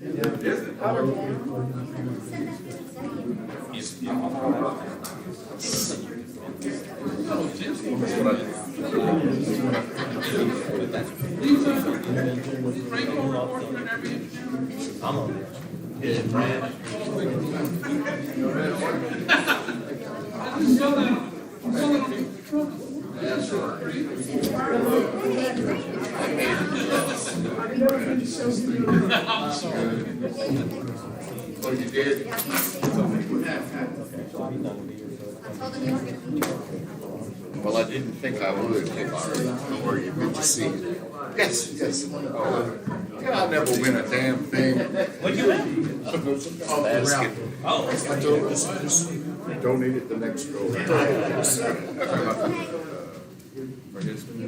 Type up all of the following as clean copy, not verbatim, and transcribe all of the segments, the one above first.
I'm on there. Yeah, Brad. Oh, you did? Well, I didn't think I would if I know where you good to see you. Yes, yes. Yeah, I never win a damn thing. What'd you win? Basket. Oh. I told him just donate it the next go. For his. They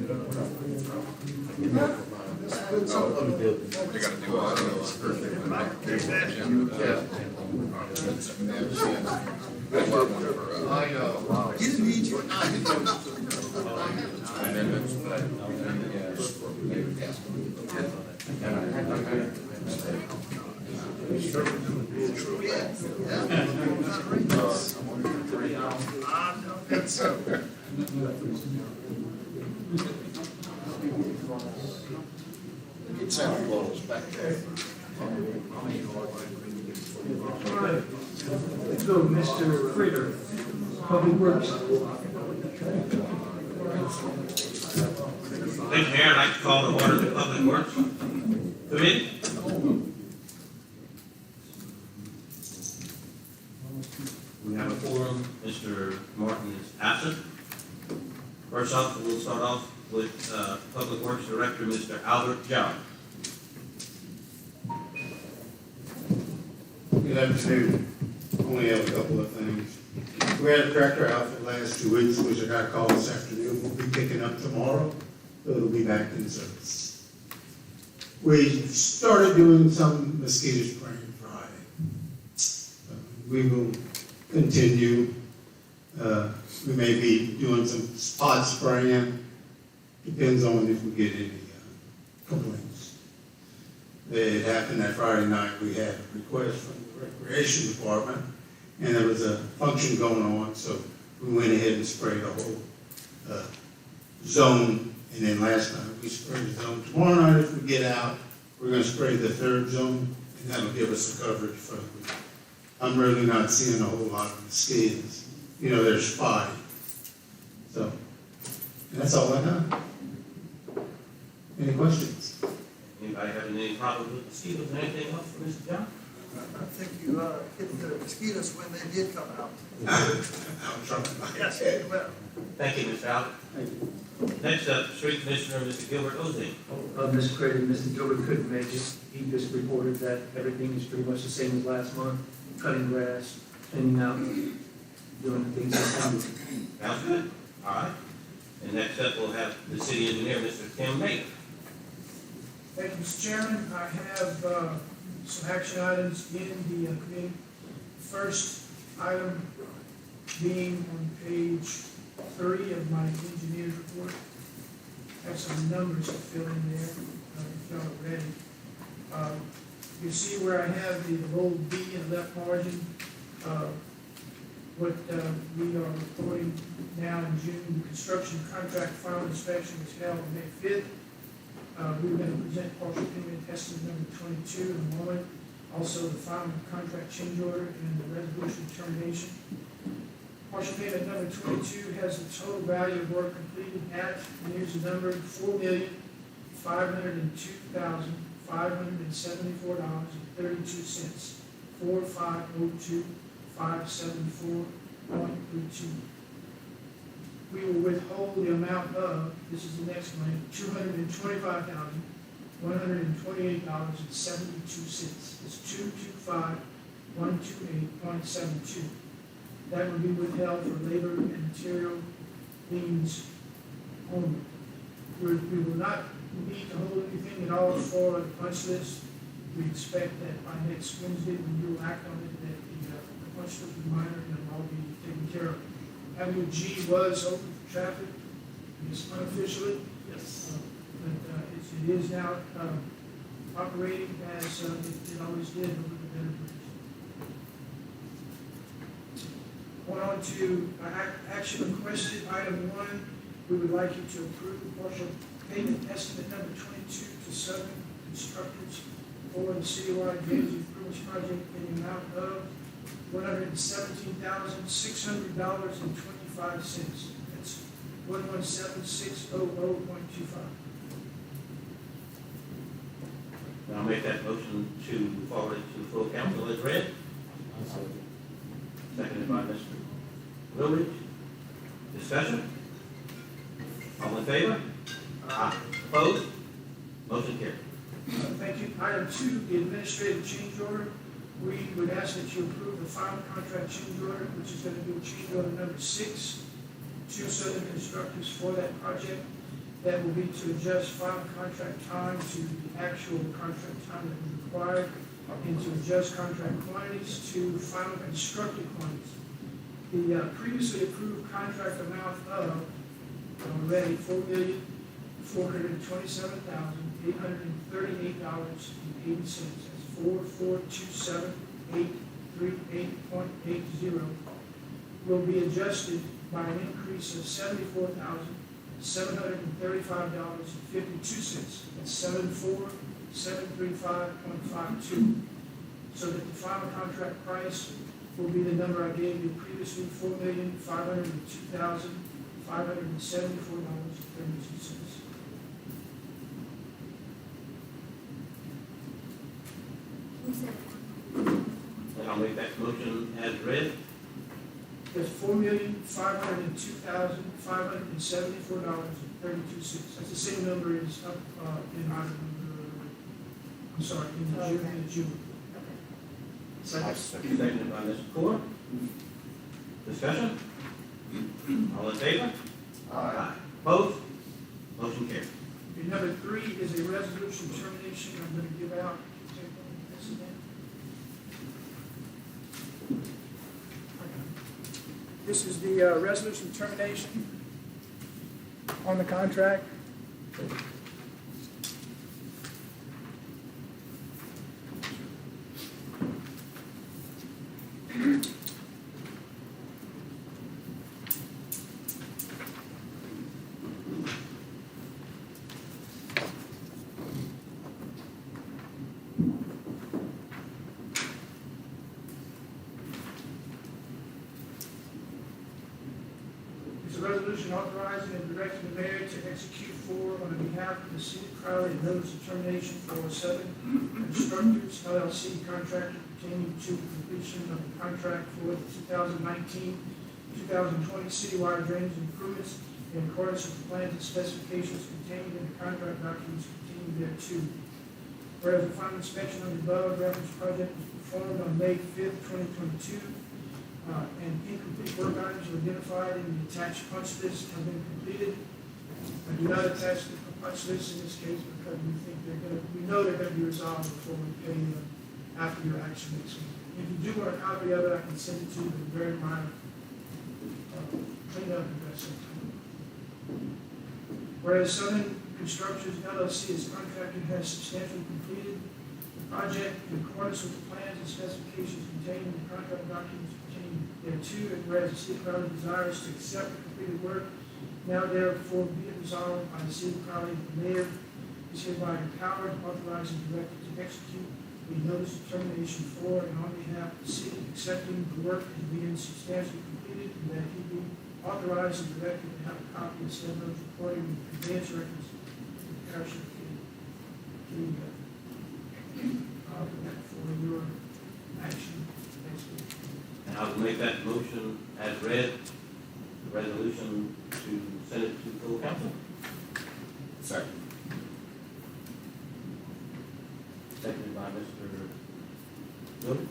gotta do all those. Get Santa Claus back there. Let's go, Mr. Fritter, Public Works. Thank you, Mayor. I'd like to call to order the Public Works Committee. We have a forum. Mr. Martin is absent. First off, we'll start off with Public Works Director, Mr. Albert John. Good afternoon. Only have a couple of things. We had a tractor out for the last 2 weeks, which I got called this afternoon. We'll be picking up tomorrow, so it'll be back in service. We started doing some mosquito spraying Friday. We will continue. We may be doing some spot spraying. Depends on if we get any complaints. It happened that Friday night. We had a request from the Recreation Department, and there was a function going on, so we went ahead and sprayed the whole zone. And then last night we sprayed the zone. Tomorrow night, if we get out, we're going to spray the third zone, and that'll give us the coverage for the week. I'm really not seeing a whole lot of mosquitoes. You know, they're spotty. So, that's all I got. Any questions? Anybody having any problem with mosquitoes or anything else for Mr. John? I think you hit the mosquitoes when they did come out. I'm trying. Yes, well. Thank you, Mr. Albert. Thank you. Next up, Street Commissioner, Mr. Gilbert Ozane. Mr. Craig, Mr. Gilbert couldn't make it. He just reported that everything is pretty much the same as last month. Cutting grass, cleaning out, doing the things that I'm doing. Sounds good. All right. And next up, we'll have the city engineer, Mr. Tim Baker. Thank you, Mr. Chairman. I have some action items in the committee. First item being on page 3 of my engineer's report. I have some numbers to fill in there, if y'all are ready. You see where I have the bold B in the left margin. What we are reporting now in June, the construction contract final inspection was held on May 5th. We're going to present partial payment estimate number 22 in a moment. Also, the final contract change order and the resolution of termination. Partial payment number 22 has the total value of work completed at, and here's the number, $4,502,574.32. 4502574.32. We will withhold the amount of, this is the next one, $225,128.72. It's 225,128.72. That will be withheld for labor and material liens only. We will not need to hold anything at all for the punch list. We expect that by next Wednesday, when you will act on it, that the punch list will be minor and it'll all be taken care of. Avenue G was open for traffic, it's unofficially. Yes. But it is now operating as it always did over the better bridge. Going on to action requested, item 1, we would like you to approve partial payment estimate number 22 to Southern Constructors for the citywide drainage improvements project in the amount of $117,600.25. That's 117,600.25. I'll make that motion to forward it to the full council as read. Seconded by Mr. Wilridge. Discussion? All in favor? Aye. Opposed? Motion carried. Thank you. Item 2, the administrative change order. We would ask that you approve the final contract change order, which is going to be change order number 6 to Southern Constructors for that project. That will be to adjust final contract time to the actual contract time that was required, and to adjust contract quantities to final constructed quantities. The previously approved contract amount of already $4,427,838.80. That's 4,427,838.80 will be adjused by an increase of $74,735.52. That's 74735.52. So that the final contract price will be the number I gave you previously, $4,502,574.32. And I'll make that motion as read. That's $4,502,574.32. That's the same number as up in item number, I'm sorry, in June. Seconded by Mr. Core. Discussion? All in favor? Aye. Opposed? Motion carried. Okay, number 3 is a resolution termination I'm going to give out. Take one of this again. This is the resolution termination on the contract. It's a resolution authorizing and directing the mayor to execute on behalf of the city of Crowley, a notice of termination for Southern Constructors LLC contractor pertaining to the completion of the contract for the 2019-2020 citywide drainage improvements in accordance with the plans and specifications contained in the contract documents contained thereto. Whereas the final inspection of the above reference project was performed on May 5th, 2022, and incomplete work items were identified in the attached punch list have been completed. I do not attach the punch list in this case because we know they're going to be resolved before we pay them after your action next week. If you do want a copy of it, I can send it to you, but very minor cleanup and that sort of thing. Whereas Southern Constructors LLC is contracted has substantially completed the project in accordance with the plans and specifications contained in the contract documents pertaining thereto, and whereas the city of Crowley desires to accept the completed work, now therefore be it resolved by the city of Crowley, the mayor is hereby empowered, authorized, and directed to execute a notice of termination for and on behalf of the city, accepting the work as being substantially completed, and that he be authorized and directed to have a copy of said notice recording with advance records of the parish of that for your action next week. And I will make that motion as read, the resolution to send it to full council. Second. Seconded by Mr. Wood.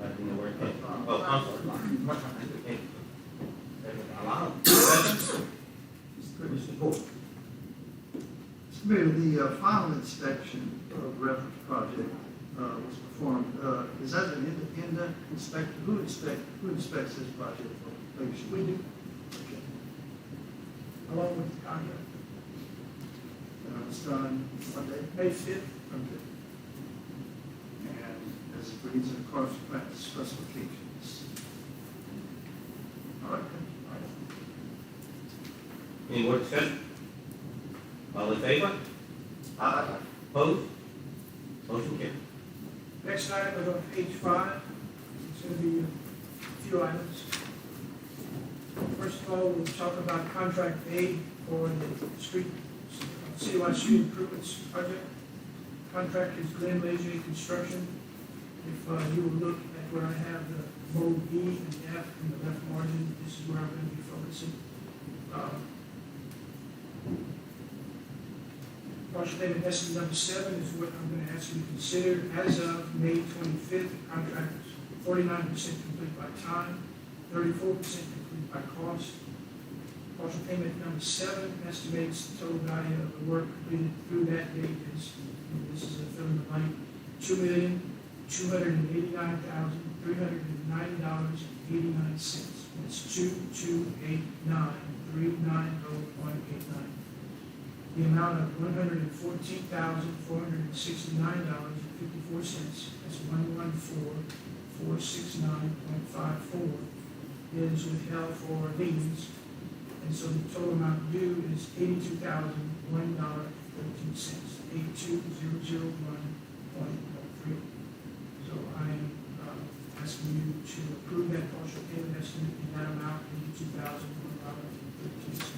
I didn't know where it came from. Oh, I'm sorry. Seconded by Lyle. Mr. Core. Mr. Mayor, the final inspection of the reference project was performed. Is that an independent inspector? Who inspects this project? Maybe We do, Okay. along with the contract. It's done one day? May 5th, Okay. as agreed in accordance with practice specifications. All right, all right. Any more discussion? All in favor? Aye. Opposed? Motion carried. Next item is on page 5. It's going to be a few items. First of all, we'll talk about contract A for the citywide street improvements project. Contract is Glenn Leger Construction. If you will look at where I have the bold E and F in the left margin, this is where I'm going to be focusing. Partial payment estimate number 7 is what I'm going to ask you to consider. As of May 25th, the contract is 49% complete by time, 34% complete by cost. Partial payment number 7 estimates the total value of the work completed through that date is, and this is a fill in the blank, $2,289,390.89. That's 2289390.89. The amount of $114,469.54, that's 114,469.54, is withheld for liens. And so the total amount due is $82,001.13, 82001.03. So I am asking you to approve that partial payment estimate in that amount, $82,001.13.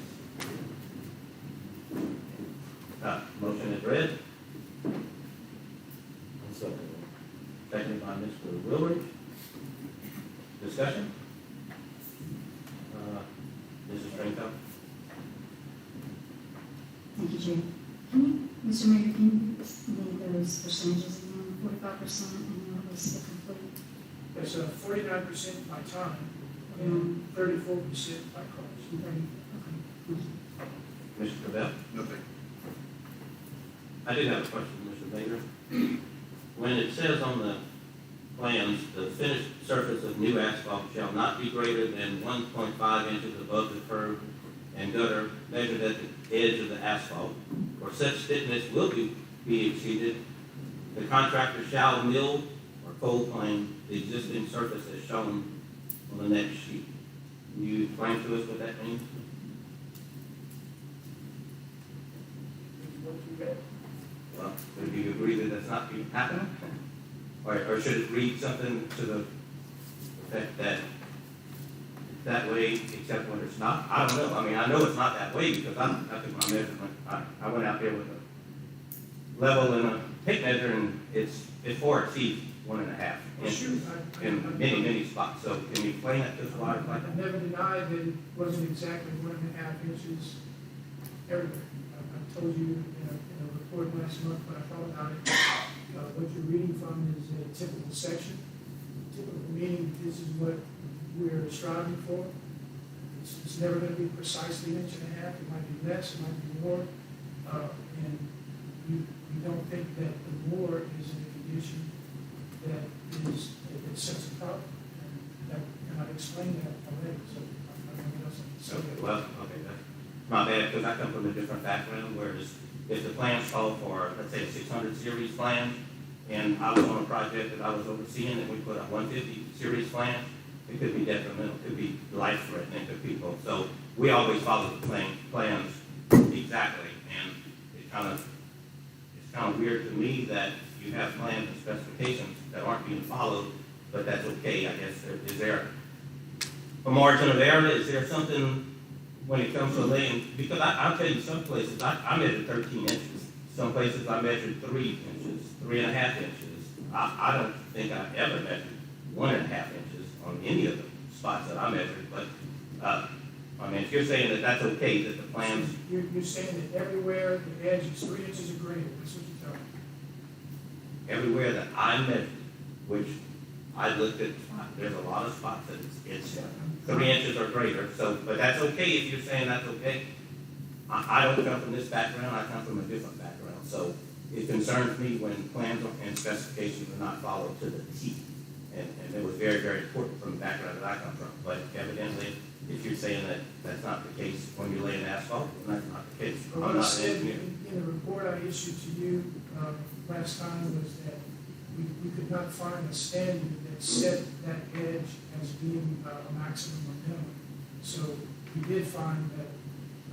Motion is read. Seconded by Mr. Wilbur. Discussion? Mrs. Stringfellow? Thank you, Jay. Can you, Mr. Mayor, can you name those percentages again? 45% and what was the complete? That's 49% by time and 34% by cost. Okay. Mr. Cavell? Nothing. I did have a question, Mr. Baker. When it says on the plans, the finished surface of new asphalt shall not be greater than 1.5 inches above the curb and gutter measured at the edge of the asphalt, or such thickness will be exceeded, the contractor shall mill or cold plane the existing surface as shown on the next sheet. Can you explain to us what that means? What you read. Well, would you agree that that's not happening? Or should it read something to the effect that it's that way except when it's not? I don't know. I mean, I know it's not that way because I took my measurement. I went out there with a level and a tape measure and it far exceeds 1.5 inches in many spots. So can you explain that to us why it's like I that? never denied that it wasn't exactly 1.5 inches everywhere. I told you in a report last month when I thought about it. What you're reading from is a typical section. Typical meaning this is what we're striving for. It's never going to be precisely 1.5 inches. It might be less, it might be more. And you don't think that the more is in a condition that sets a problem. And I've explained that already, so I don't know what else I can say. Okay, well, okay, that's my bad because I come from a different background, whereas if the plans call for, let's say, a 600 series plan, and I was on a project that I was overseeing, and we put a 150 series plan, it could be detrimental, it could be life-threatening to people. So we always follow the plans exactly, and it's kind of weird to me that you have plans and specifications that aren't being followed, but that's okay, I guess. Is there a margin of error? Is there something when it comes to laying? Because I'll tell you, some places I measured 13 inches. Some places I measured 3 inches, 3.5 inches. I don't think I ever measured 1.5 inches on any of the spots that I measured. But I mean, if you're saying that that's okay, that the plans. You're saying that everywhere the edge is 3 inches or greater, that's what you're telling me. Everywhere that I measured, which I looked at, there's a lot of spots that it's 3 inches or greater. So, but that's okay if you're saying that's okay. I don't come from this background. I come from a different background. So it concerns me when plans and specifications are not followed to the T. And it was very, very important from the background that I come from. But evidently, if you're saying that that's not the case when you're laying asphalt, then that's not the case. What I said in the report I issued to you last time was that we could not find a standard that set that edge as being a maximum or minimum. So we did find that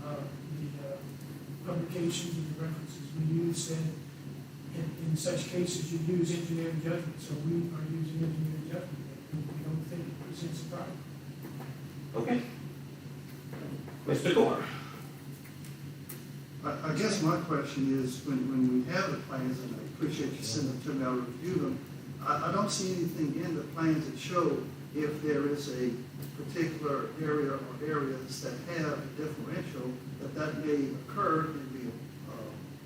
the publications and the references we used said in such cases you use engineering judgment. So we are using engineering judgment. We don't think it presents a problem. Okay. Mr. Gore? I guess my question is, when we have the plans, and I appreciate you sending them to me, I'll review them, I don't see anything in the plans that show if there is a particular area or areas that have a differential, that may occur and be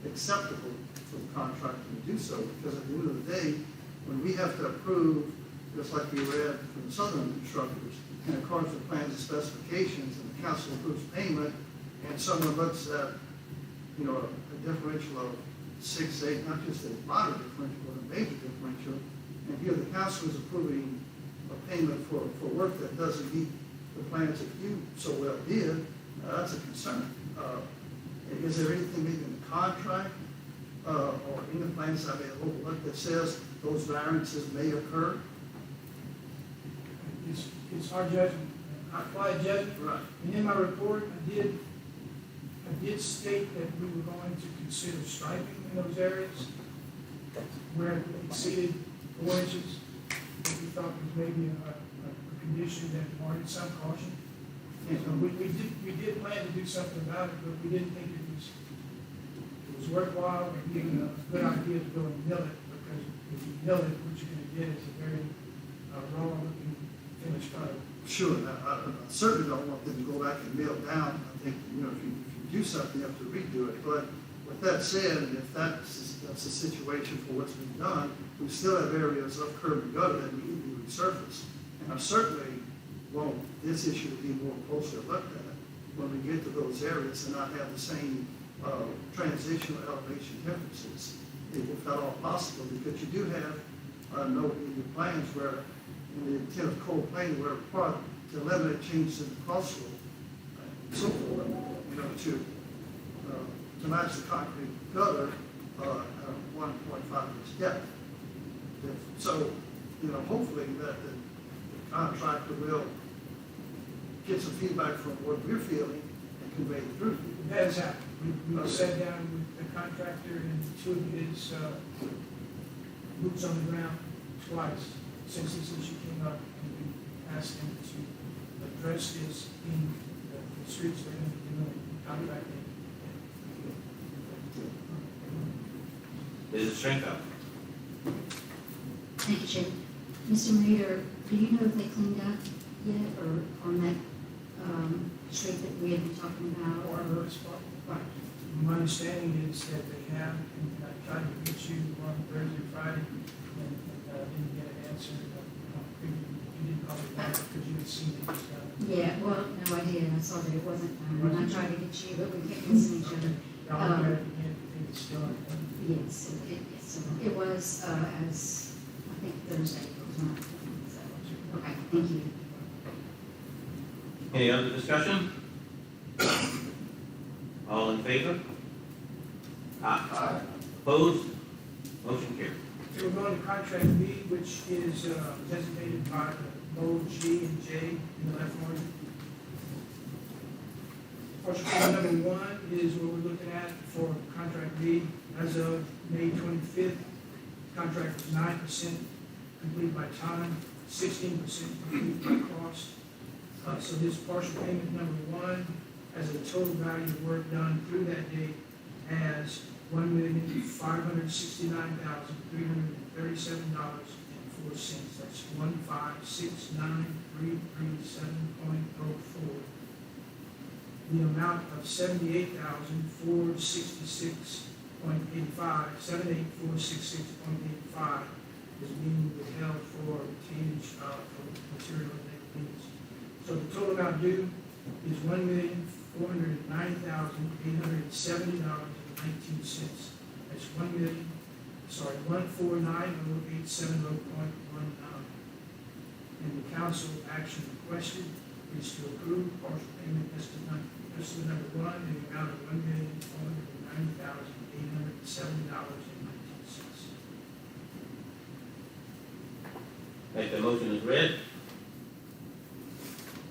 acceptable for the contractor to do so. Because at the end of the day, when we have to approve, just like we read from the southern constructors, in accordance with plans and specifications, and the council approves payment, and someone looks at, a differential of 6, 8, not just a moderate differential, but a major differential, and here the council is approving a payment for work that doesn't meet the plans that you so well did, that's a concern. Is there anything maybe in the contract or in the plans I may have overlooked that says those variances may occur? It's our judgment. I applied judgment. Right. And in my report, I did state that we were going to consider striping in those areas where it exceeded 4 inches. That we thought was maybe a condition that warranted some caution. And so we did plan to do something about it, but we didn't think it was worthwhile or even a good idea to go and mill it, because if you mill it, what you're going to get is a very raw-looking finished product. Sure, I certainly don't want them to go back and mill down. I think, if you do something, you have to redo it. But with that said, if that's the situation for what's been done, we still have areas of curb and gutter that need to be resurfaced. And I certainly want this issue to be more closely looked at when we get to those areas and not have the same transitional elevation differences, if at all possible, because you do have a note in your plans where, in the intent of cold planing, where required to eliminate changes in the crossroad and so forth, to match the concrete gutter at a 1.5 inch depth. So, hopefully that the contractor will get some feedback from what we're feeling and convey it through. That has happened. We sat down with the contractor and 2 of his boots on the ground twice since this issue came up, and we asked him to address this in the streets they're going to be doing. I'll be back in. Is it strength up? Thank you, Chair. Mr. Mayor, do you know if they cleaned up yet, or on that street that we had been talking about? Or another spot. Right. My understanding is that they have, and I tried to get you on Thursday, Friday, and didn't get an answer. You didn't call me back because you had seen it. Yeah, well, no, I did. I saw that it wasn't done, and I tried to get you, but we kept missing each other. I'll look at it again, I think it's still undone. Yes, it was, as, I think Thursday, it was not, so, okay, thank you. Any other discussion? All in favor? Aye. Opposed? Motion carried. So we're going to contract B, which is designated by the low G and J in the left margin. Partial payment number 1 is what we're looking at for contract B. As of May 25th, contract was 9% complete by time, 16% complete by cost. So this partial payment number 1 has a total value of work done through that date as $1,569,337.04. That's 1569337.04. The amount of $78,466.85 is being withheld for retainage for material and labor needs. So the total amount due is $1,409,870.19. That's $1,490,870.19. And the council action requested is to approve partial payment estimate number 1 in the amount of $1,490,870.19. Make the motion as read.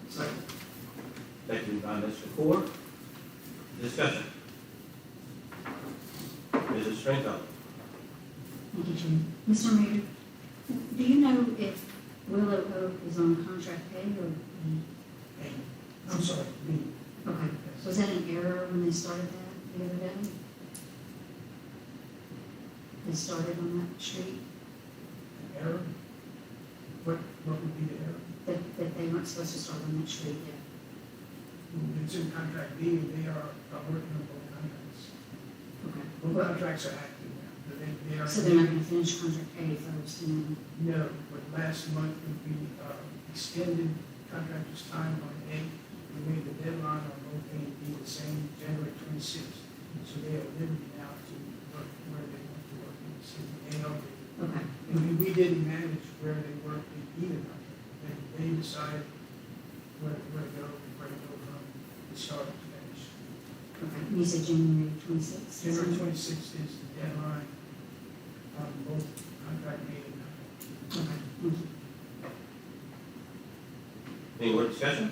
Second. Second by Mr. Core. Discussion. Mrs. Stringfellow. Thank you, Jim. Mr. Mayor, do you know if Willow Oak is on contract pay or? I'm sorry, B. Okay, was that an error when they started that the other day? They started on that street, Error? What would be the error? that they weren't supposed to start on that street yet? It's in contract B, and they are working on both contracts. Okay. Both contracts are active now. They are. So they're not gonna finish contract A first and then, No, but last month we extended contractor's time on A. We made the deadline on both A and B the same, January 26th. So they are liberty now to work where they want to work in the city. okay, And we didn't manage where they worked in either contract. They decided where to go from the start to finish. okay. You said January 26th? January 26th is the deadline on both contract A and contract. Okay, thank you. Any more discussion?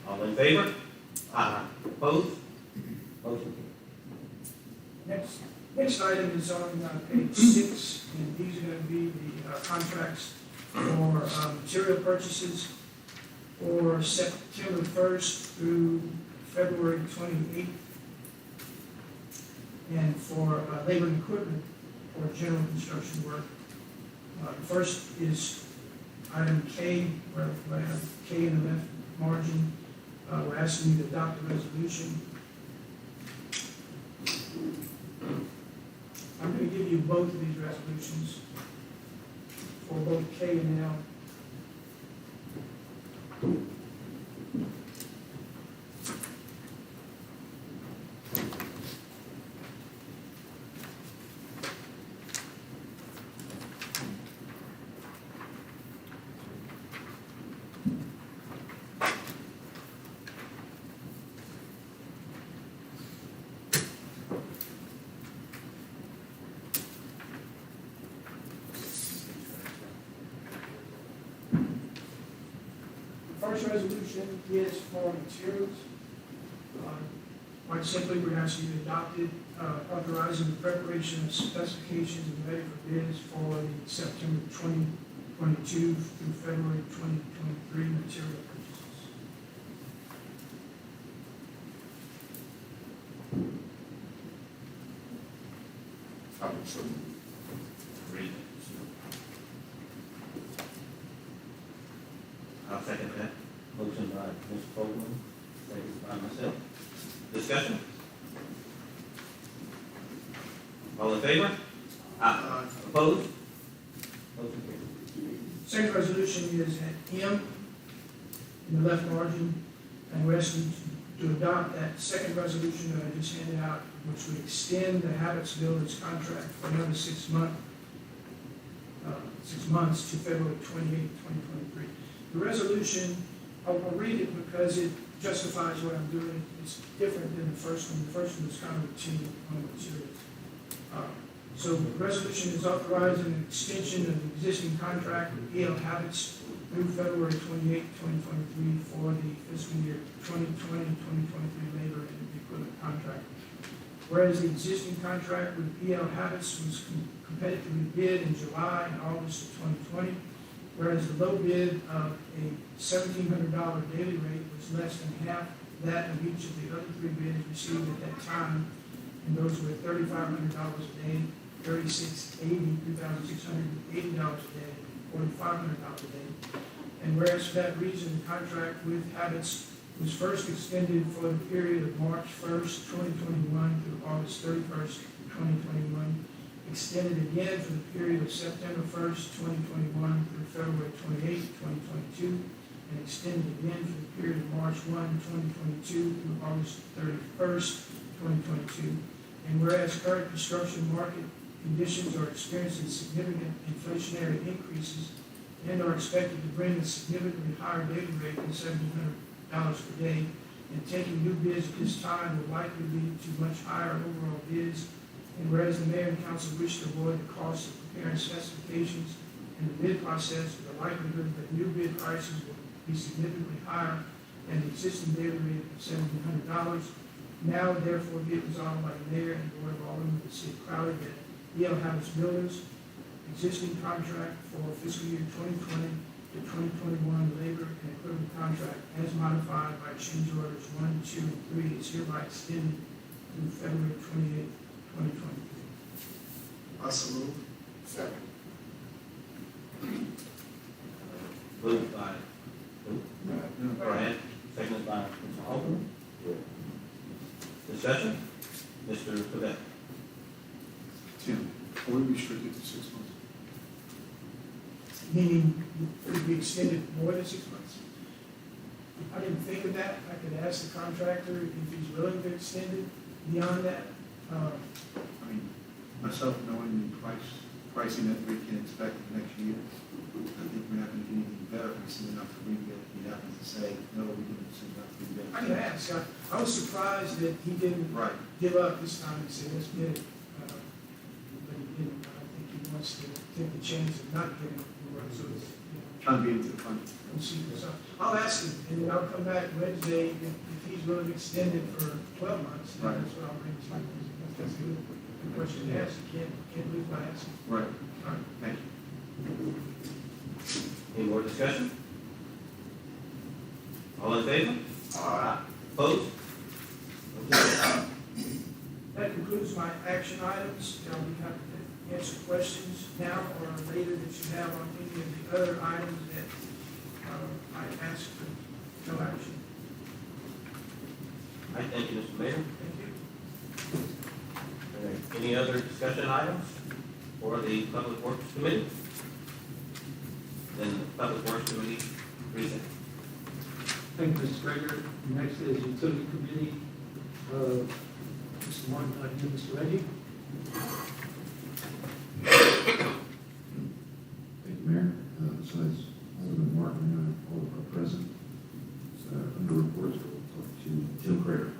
All in favor? Aye. Opposed? Motion carried. Next item is on page 6, and these are going to be the contracts for material purchases for September 1st through February 28th, and for labor and equipment for general construction work. The first is item K, where I have K in the left margin. We're asking you to adopt a resolution. I'm going to give you both of these resolutions for both K and L. First resolution is for materials. Quite simply, we're asking you to adopt it, authorizing the preparation of specifications and ready for bids for the September 2022 through February 2023 material purchases. I would so move. Read it. I'll second that. Motion by Mr. Coleman, second by myself. Discussion? All in favor? Aye. Opposed? Motion carried. Second resolution is at M in the left margin, and we're asking to adopt that second resolution that I just handed out, which would extend the Habits Builders contract for another 6 months to February 28, 2023. The resolution, I'll read it because it justifies what I'm doing. It's different than the first one. The first one was kind of routine on materials. So the resolution is authorizing an extension of the existing contract with EL Habits through February 28, 2023 for the fiscal year 2020-2023 labor and equipment contract. Whereas the existing contract with EL Habits was competitively bid in July and August of 2020, whereas the low bid of a $1,700 daily rate was less than half that of each of the other 3 bids received at that time, and those were $3,500 a day, $3,680 a day, $4,500 a day. And whereas for that reason, the contract with Habits was first extended for the period of March 1st, 2021 through August 31st, 2021, extended again for the period of September 1st, 2021 through February 28th, 2022, and extended again for the period of March 1, 2022 through August 31st, 2022. And whereas current construction market conditions are experiencing significant inflationary increases and are expected to bring a significantly higher daily rate than $1,700 per day, and taking new bids at this time will likely lead to much higher overall bids. And whereas the mayor and council wish to avoid the cost of preparing specifications in the bid process, the likelihood that new bid prices will be significantly higher than the existing daily rate of $1,700. Now therefore be it resolved by the mayor and board of aldermen of the city of Crowley that Yale House Builders existing contract for fiscal year 2020 to 2021 labor and equipment contract as modified by change orders 1, 2, and 3 is hereby extended through February 28, 2023. Also move. Second. Moved by, Brad, seconded by Mr. Halpern. Discussion? Mr. Cavett. Tim, are we restricted to 6 months? Meaning, could it be extended more than 6 months? I didn't think of that. I could ask the contractor if he's willing to extend it beyond that. I mean, myself knowing the pricing that we can expect next year, I think we're not going to do anything better if we send enough to rebid. He happens to say, no, we didn't send enough to rebid. I can ask. I was surprised that he didn't Right. give up this time and say, let's get it. But he didn't. I think he wants to take the chance of not getting it. So it's, Trying to be into the country. we'll see. So I'll ask him, and then I'll come back Wednesday. If he's willing to extend it for 12 months, then Right. that's what I'll bring to you. That's a good question to ask. You can't lose by asking. Right. All right. Thank you. Any more discussion? All in favor? Aye. Opposed? Okay. That concludes my action items. I'll be happy to answer questions now or later that you have on any of the other items that I asked for no action. All right, thank you, Mr. Mayor. Thank you. All right, any other discussion items for the Public Works Committee? Then the Public Works Committee present. Thank you, Mr. Gregory. Next is Utility Committee. Mr. Martin, Mr. Reggie. Thank you, Mayor. Besides Alderman Martin and all of our present, under reports, we'll talk to Tim Crater.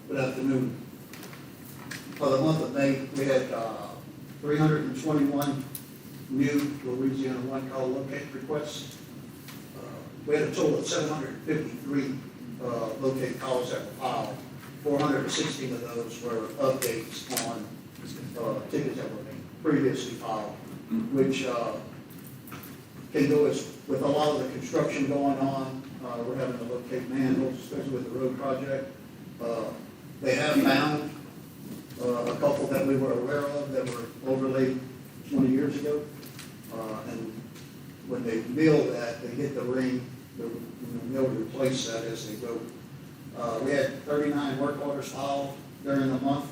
Good afternoon. For the month of May, we had 321 new Louisiana One call locate requests. We had a total of 753 locate calls that were filed. 416 of those were updates on tickets that were previously filed, which can go as with a lot of the construction going on. We're having to locate manholes, especially with the road project. They have found a couple that we were aware of that were overlaid 20 years ago. And when they mill that, they hit the ring, they'll replace that as they go. We had 39 work orders filed during the month.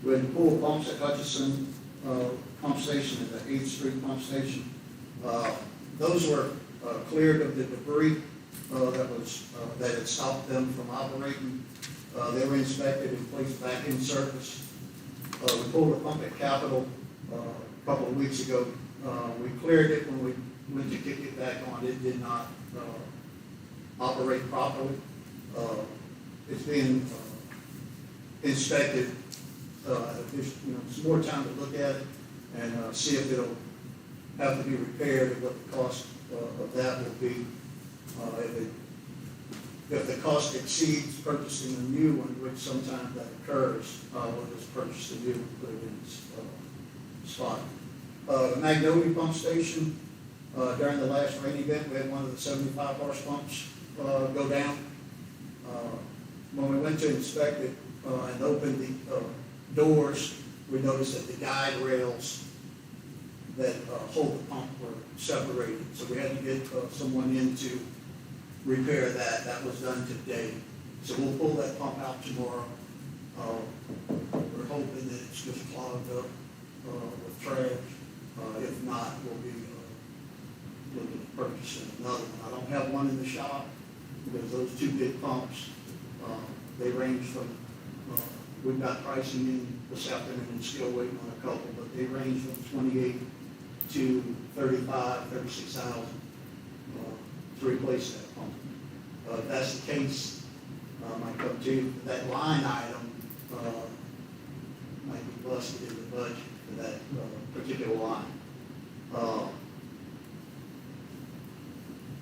We had pool pumps at Hutchinson Pump Station and the 8th Street Pump Station. Those were cleared of the debris that had stopped them from operating. They were inspected and placed back in service. We pulled a pump at Capitol a couple of weeks ago. We cleared it when we went to kick it back on. It did not operate properly. It's being inspected. There's some more time to look at it and see if it'll have to be repaired and what the cost of that will be. If the cost exceeds purchasing a new one, which sometimes that occurs, we'll just purchase a new and put it in its spot. The Magnolia Pump Station, during the last rain event, we had one of the 75 horse pumps go down. When we went to inspect it and open the doors, we noticed that the guide rails that hold the pump were separated. So we had to get someone in to repair that. That was done today. So we'll pull that pump out tomorrow. We're hoping that it's just clogged up with trash. If not, we'll be looking at purchasing another one. I don't have one in the shop because those two big pumps, they range from, we've got pricing in this afternoon and still waiting on a couple, but they range from 28 to 35, 36,000 to replace that pump. If that's the case, I come to you. That line item, busted in the budget for that particular line.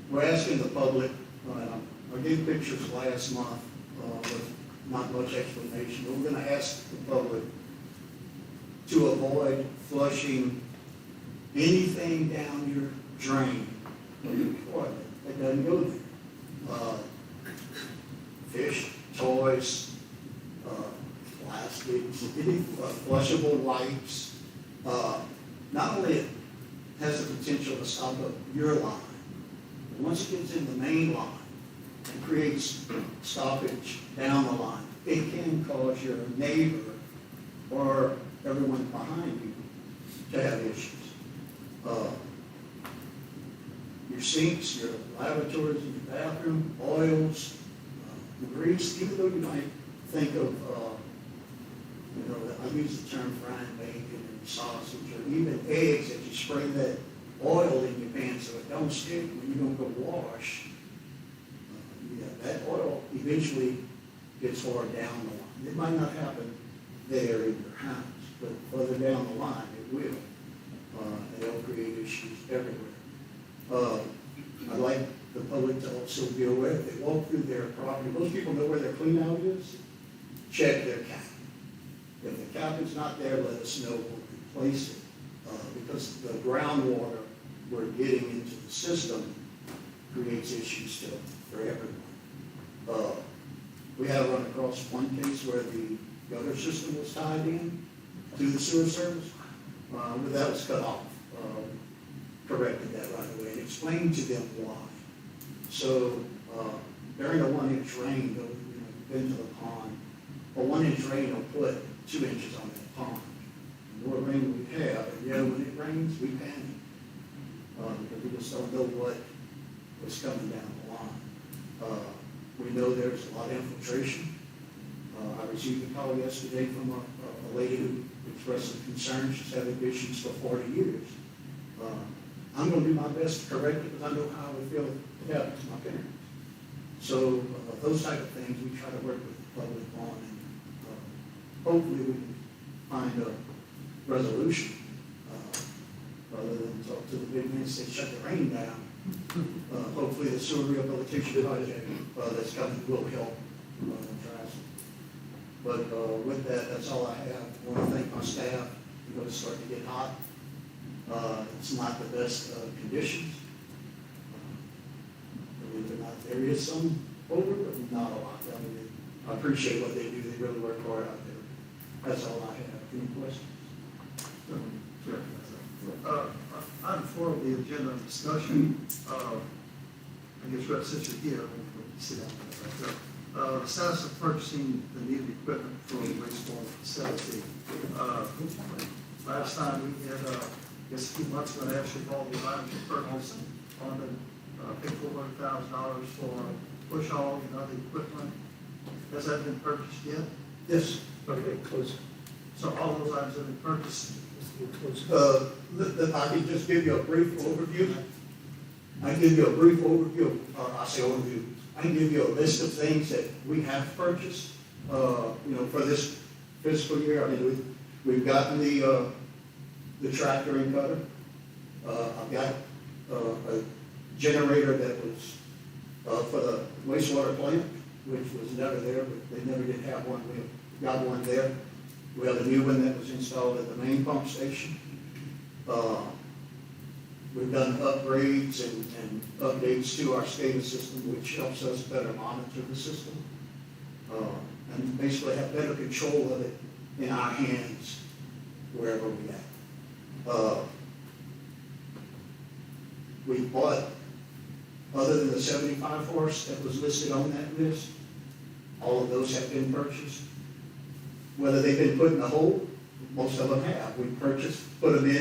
We're asking the public, I gave pictures last month with not much explanation, but we're going to ask the public to avoid flushing anything down your drain or your toilet that doesn't go there. Fish, toys, plastics, any flushable wipes. Not only it has the potential to stop up your line, but once it gets in the main line and creates stoppage down the line, it can cause your neighbor or everyone behind you to have issues. Your sinks, your lavatories, in your bathroom, oils, grease, even though you might think of, I use the term frying bacon and sausage, or even eggs, that you spray that oil in your pan so it don't stick when you don't go wash. That oil eventually gets far down the line. It might not happen there in your house, but further down the line, it will. And it'll create issues everywhere. I'd like the public to also be aware, if they walk through their property, most people know where their clean out is, check their cap. If the cap is not there, let us know, we'll replace it. Because the groundwater we're getting into the system creates issues still for everyone. We have run across one case where the gutter system was tied in to the sewer service, but that was cut off. Corrected that right away and explained to them why. So during a 1-inch rain, been to the pond, a 1-inch rain will put 2 inches on that pond. The more rain we have, and when it rains, we panic because we just don't know what was coming down the line. We know there's a lot of infiltration. I received a call yesterday from a lady who expressed some concern. She's had issues for 40 years. I'm going to do my best to correct it because I know how I feel it happened to my parents. So those type of things we try to work with the public on, and hopefully we can find a resolution rather than talk to the big men and say shut the rain down. Hopefully the sewer rehabilitation project that's coming will help drastically. But with that, that's all I have. I want to thank my staff. It's starting to get hot. It's not the best conditions. Believe it or not, there is some over, but not a lot. I appreciate what they do. They really work hard out there. That's all I have. Any questions? Item 4 of the agenda of discussion, I guess right since you're here, we'll sit down right there. Status of purchasing the needed equipment for the wastewater facility. Last time we had, I guess a few months ago, I actually called the items of purchase on the paid $400,000 for push hog and other equipment. Has that been purchased yet? Yes. Okay, close. So all those items have been purchased? I can just give you a brief overview. I can give you a brief overview, I say overview. I can give you a list of things that we have purchased, for this fiscal year. I mean, we've gotten the tractor and cutter. I've got a generator that was for the wastewater plant, which was never there, but they never did have one. We got one there. We have a new one that was installed at the main pump station. We've done upgrades and updates to our SCADA system, which helps us better monitor the system. And basically have better control of it in our hands wherever we're at. We bought, other than the 75 horse that was listed on that list, all of those have been purchased. Whether they've been put in a hole, most of them have. We purchased, put them in.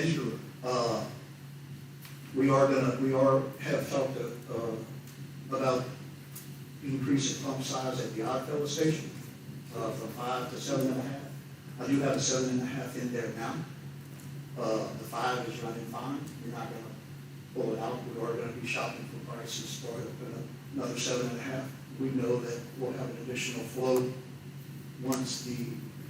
We have talked about increasing pump size at the Oddfellow station from 5 to 7.5. I do have a 7.5 in there now. The 5 is running fine. We're not going to pull it out. We are going to be shopping for prices for another 7.5. We know that we'll have an additional flow once the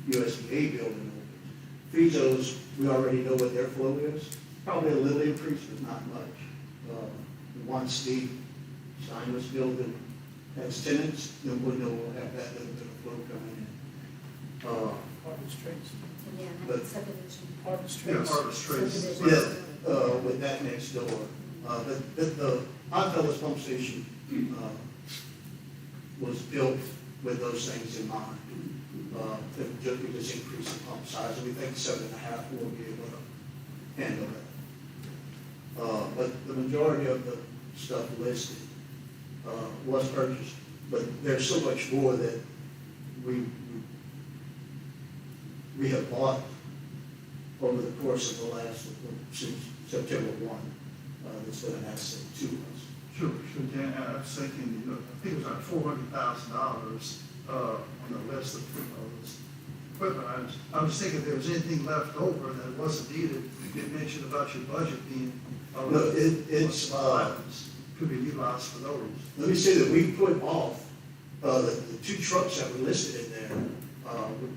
USDA building opens. Fizos, we already know what their flow is, probably a little increase, but not much. Once the Steinless building has tenants, then we'll know we'll have that little bit of flow coming in. Harvest Trace. Yeah, But- subdivision. Harvest Yeah, Trace. Harvest Trace. Subdivision. With that next door. But the Oddfellows pump station, was built with those things in mind. Just because increase in pump size, and we think 7.5 will be able to handle that. But the majority of the stuff listed, was purchased, but there's so much more that we have bought over the course of the last, since September 1, that's been an asset to us. Sure, Dan, I was thinking, I think it was like $400,000, on the list of those equipment. I was thinking if there was anything left over that wasn't needed, you did mention about your budget being. No, it's, could be utilized for those. let me say that we put off, the 2 trucks that were listed in there,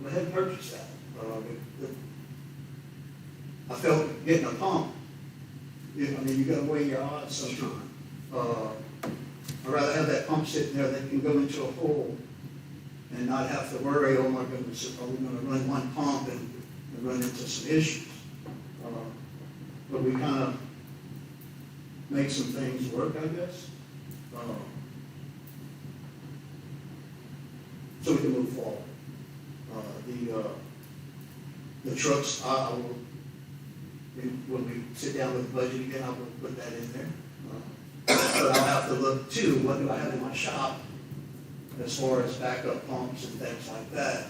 we hadn't purchased that. I felt getting a pump, you gotta weigh your odds sometime. I'd rather have that pump sitting there that can go into a hole and not have to worry, oh my goodness, are we gonna run one pump and run into some issues? But we kind of make some things work, I guess. So we can move forward. The trucks, I will, when we sit down with the budget again, I will put that in there. But I'll have to look too, what do I have in my shop as far as backup pumps and things like that.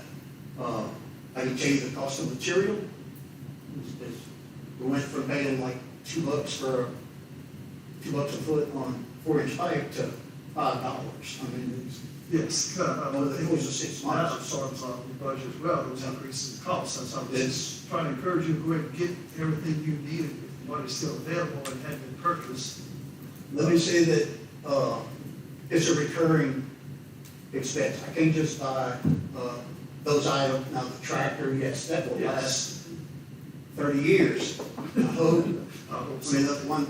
I can tell you the cost of material. We went from paying like $2 a foot on 4-inch pipe to $5. I mean, Yes, over the course of 6 months. that absorbs on the budget as well, those increases in costs. And so I'm It's- just trying to encourage you to go ahead and get everything you needed, if money's still available and had been purchased. Let me say that, it's a recurring expense. I can't just buy, those items. Now, the tractor, yes, that will Yes. last 30 years. I hope. I mean, the one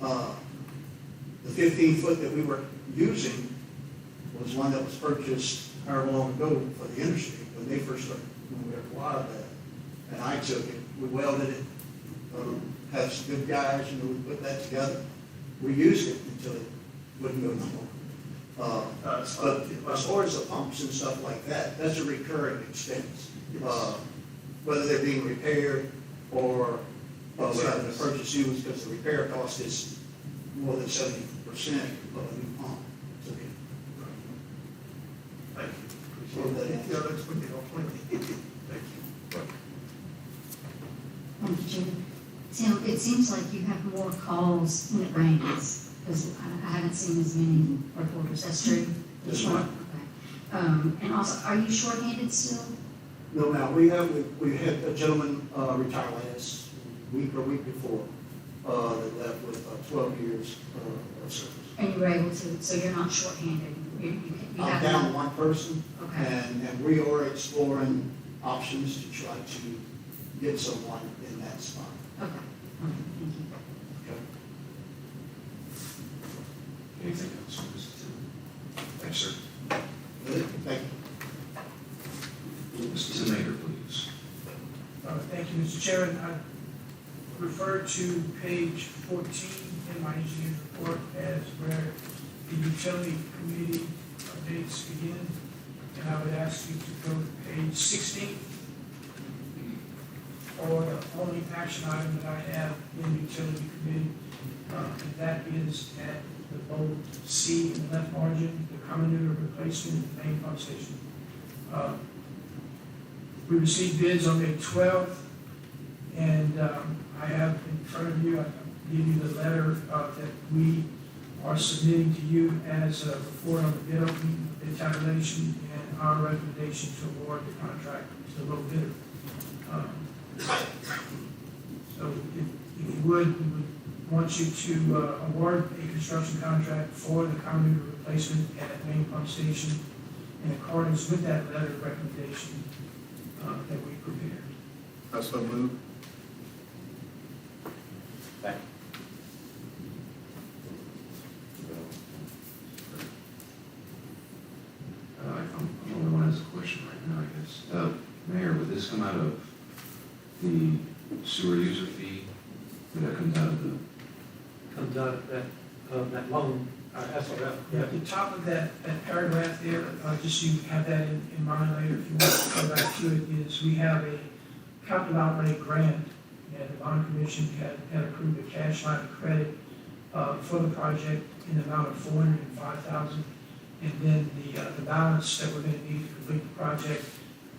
the 15-foot that we were using was one that was purchased however long ago for the industry, when they first started, when we acquired that. And I took it, we welded it, had some good guys, we put that together. We used it until it wouldn't go no more. But as far as the pumps and stuff like that, that's a recurring expense. Whether they're being repaired or we're having to purchase new ones, because the repair cost is more than 70% of a new pump. So, Thank you. Well, that Appreciate answers. it. Yeah, that's plenty, thank you. Thank you, Jim. Tim, it seems like you have more calls when it rains, because I haven't seen as many reporters. That's true? That's right. Okay. And also, are you shorthanded still? No, now, we had a gentleman retire last week or week before, that left with 12 years of service. And you were able to, so you're not shorthanded? You I'm have down enough? one person, Okay. and we are exploring options to try to get someone in that spot. Okay, thank you. Okay. Anything else, Mr. Tim? Thanks, sir. Thank you. Mr. Senator, please. Thank you, Mr. Chairman. I refer to page 14 in my engineer's report as where the utility committee updates begin. And I would ask you to go to page 16 for the only action item that I have in utility committee. And that is at the bold C in the left margin, the comminutor replacement main pump station. We received bids on May 12th, and I have in front of you, I give you the letter that we are submitting to you as a report on the bid opening, bid tabulation, and our recommendation to award the contract to the low bidder. So if you would, we would want you to award a construction contract for the comminutor replacement at main pump station in accordance with that letter of recommendation that we prepared. I so move. Second. I'm the only one who has a question right now, I guess. Mayor, would this come out of the sewer user fee? Or that comes out of the, Comes out of that loan, SRF. At the top of that paragraph there, just so you have that in mind later, if you want to go back to it, is we have a capital outlay grant, and the bond commission had approved a cash line of credit for the project in the amount of $405,000. And then the balance that we're going to need to complete the project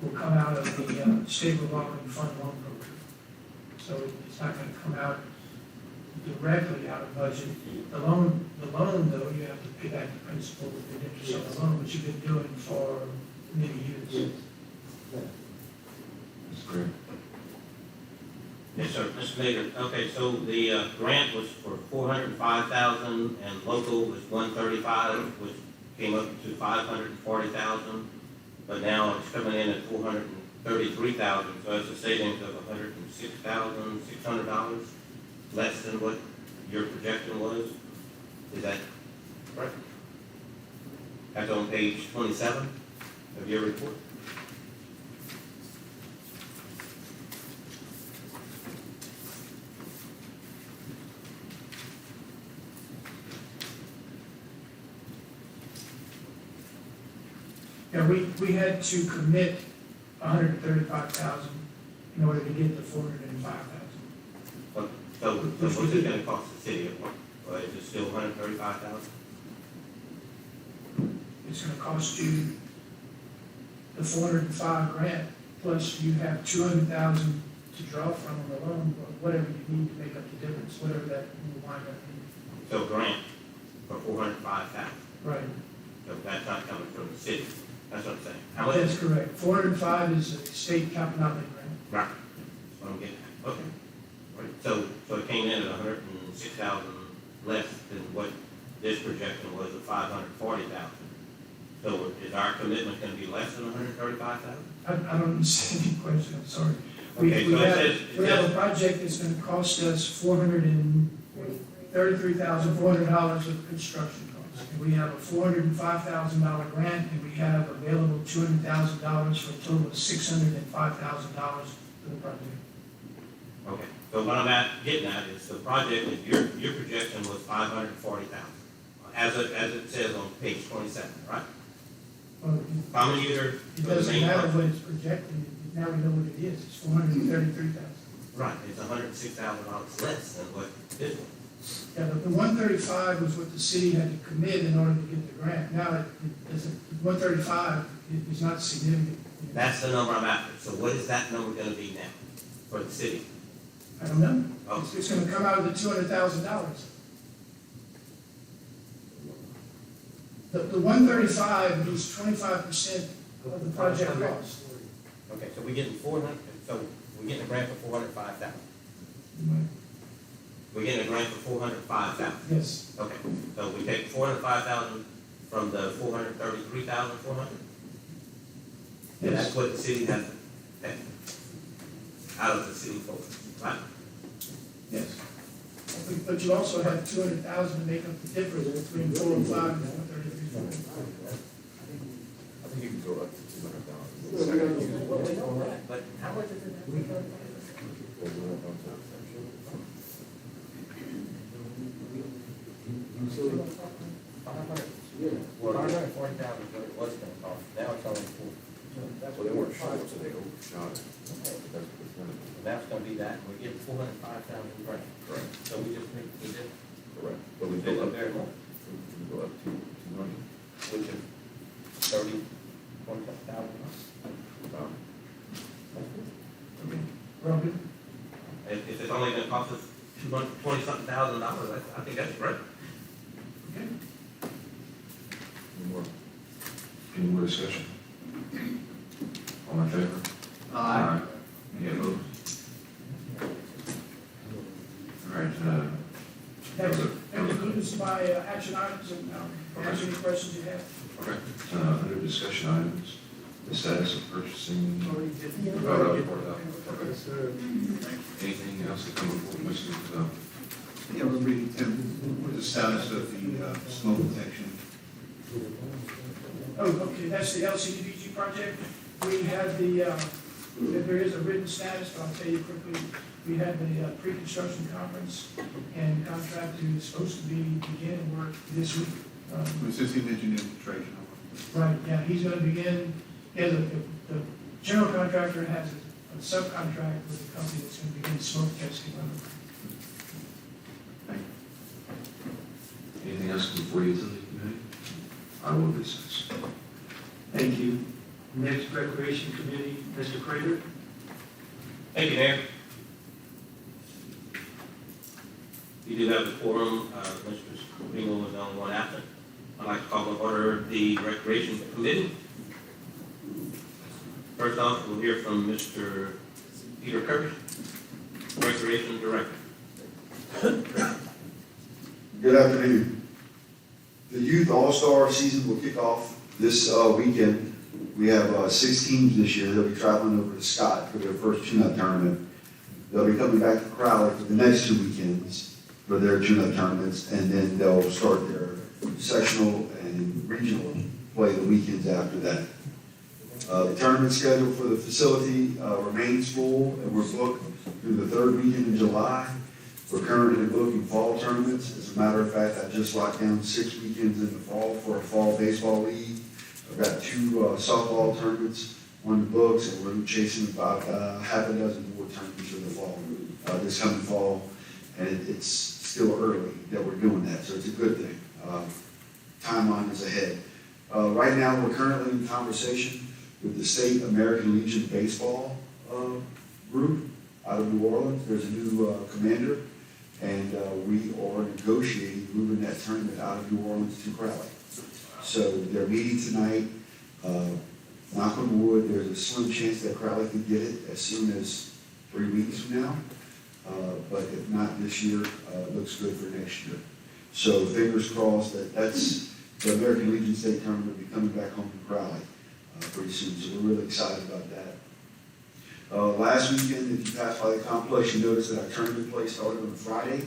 will come out of the state revolving fund loan program. So it's not going to come out directly out of budget. The loan though, you have to pay back the principal and interest on the loan, which you've been doing for many years. that's great. Yes, sir, Mr. Mayor. Okay, so the grant was for $405,000 and local was $135,000, which came up to $540,000. But now it's coming in at $433,000, so it's a savings of $106,600, less than what your projection was. Is that right? That's on page 27 of your report. Yeah, we had to commit $135,000 in order to get the $405,000. So what's it gonna cost the city? Or is it still $135,000? It's gonna cost you the $405 grant, plus you have $200,000 to draw from on the loan, or whatever you need to make up the difference, whatever that will wind up being. So grant for $405,000. Right. So that's not coming from the city. That's what I'm saying. How much? That's correct. 405 is a state capital outlay grant. Right. That's what I'm getting at. Okay. Right. So it came in at $106,000 less than what this projection was of $540,000. So is our commitment going to be less than $135,000? I don't understand your question, I'm sorry. Okay, so We have a project that's gonna cost us $433,400 of construction costs. And we have a $405,000 grant, and we have available $200,000 for a total of $605,000 for the project. Okay. So what I'm getting at is the project, your projection was $540,000, as it says on page 27, right? Well, Common user. it doesn't matter what it's projected, now we know what it is, it's $433,000. Right, it's $106,000 less than what this one. Yeah, but the 135 was what the city had to commit in order to get the grant. Now, it doesn't, 135 is not significant. That's the number I'm after. So what is that number going to be now for the city? I don't know. Oh. It's gonna come out of the $200,000. The 135 is 25% of the project cost. Okay, so we're getting a grant for $405,000. We're getting a grant for $405,000. Yes, Okay, so we take $405,000 from the $433,400? And that's yes, what the city has to pay out of the city folks, right? yes. But you also have 200,000 to make up the difference between 405 and 133. I think you can go up to $200,000. But how much is it? $540,000 is what it was going to cost. Now it's only $4. Well, they weren't sure, so they overshot it. But that's what it's gonna be. And that's going to be that. We're getting $405,000 grant. Correct. So we just make the difference. Correct. But we They go look up, very low, we go up to 200. which is $30,000. About. Okay, we're all good? If it's only going to cost us $20-something thousand, I think that's great. Okay. Any more discussion? All in favor? Aye. Any opposed? All right, That concludes my action items, and answer any questions you have. okay, under discussion items, the status of purchasing? Already did. Oh, that was brought up. Okay. Anything else to come before Commissioners? Yeah, we're reading, Tim, what's the status of the smoke detection? Oh, okay, that's the LCDBG project. We had there is a written status, but I'll tell you quickly. We had the pre-construction conference, and the contractor is supposed to be beginning work this week. Since he mentioned infiltration. Right, yeah, he's gonna begin, the general contractor has a subcontract with a company that's gonna begin smoke testing on it. Anything else before you utility committee? I will recess. Thank you. Next, Recreation Committee, Mr. Prater. Thank you, Mayor. We do have the quorum, Commissioners Bingham was the only one absent. I'd like to call to order the Recreation Committee. First off, we'll hear from Mr. Peter Kirk, Recreation Director. Good afternoon. The Youth All-Star season will kick off this weekend. We have 6 teams this year. They'll be traveling over to Scott for their first tune-up tournament. They'll be coming back to Crowley for the next 2 weekends for their tune-up tournaments, and then they'll start their sectional and regional play the weekends after that. The tournament schedule for the facility remains full, and we're booked through the 3rd weekend in July. We're currently booking fall tournaments. As a matter of fact, I just locked down 6 weekends in the fall for a fall baseball league. I've got 2 softball tournaments on the books, and we're chasing about half a dozen more tournaments for the fall, this coming fall. And it's still early that we're doing that, so it's a good thing. Timeline is ahead. Right now, we're currently in conversation with the State American Legion baseball group out of New Orleans. There's a new commander, and we are negotiating moving that tournament out of New Orleans to Crowley. So they're meeting tonight. Knock on wood, there's a slim chance that Crowley could get it as soon as 3 weeks from now. But if not this year, it looks good for next year. So fingers crossed that's the American Legion State Tournament will be coming back home to Crowley pretty soon. So we're really excited about that. Last weekend, if you passed by the complex, you noticed that our tournament play started on Friday.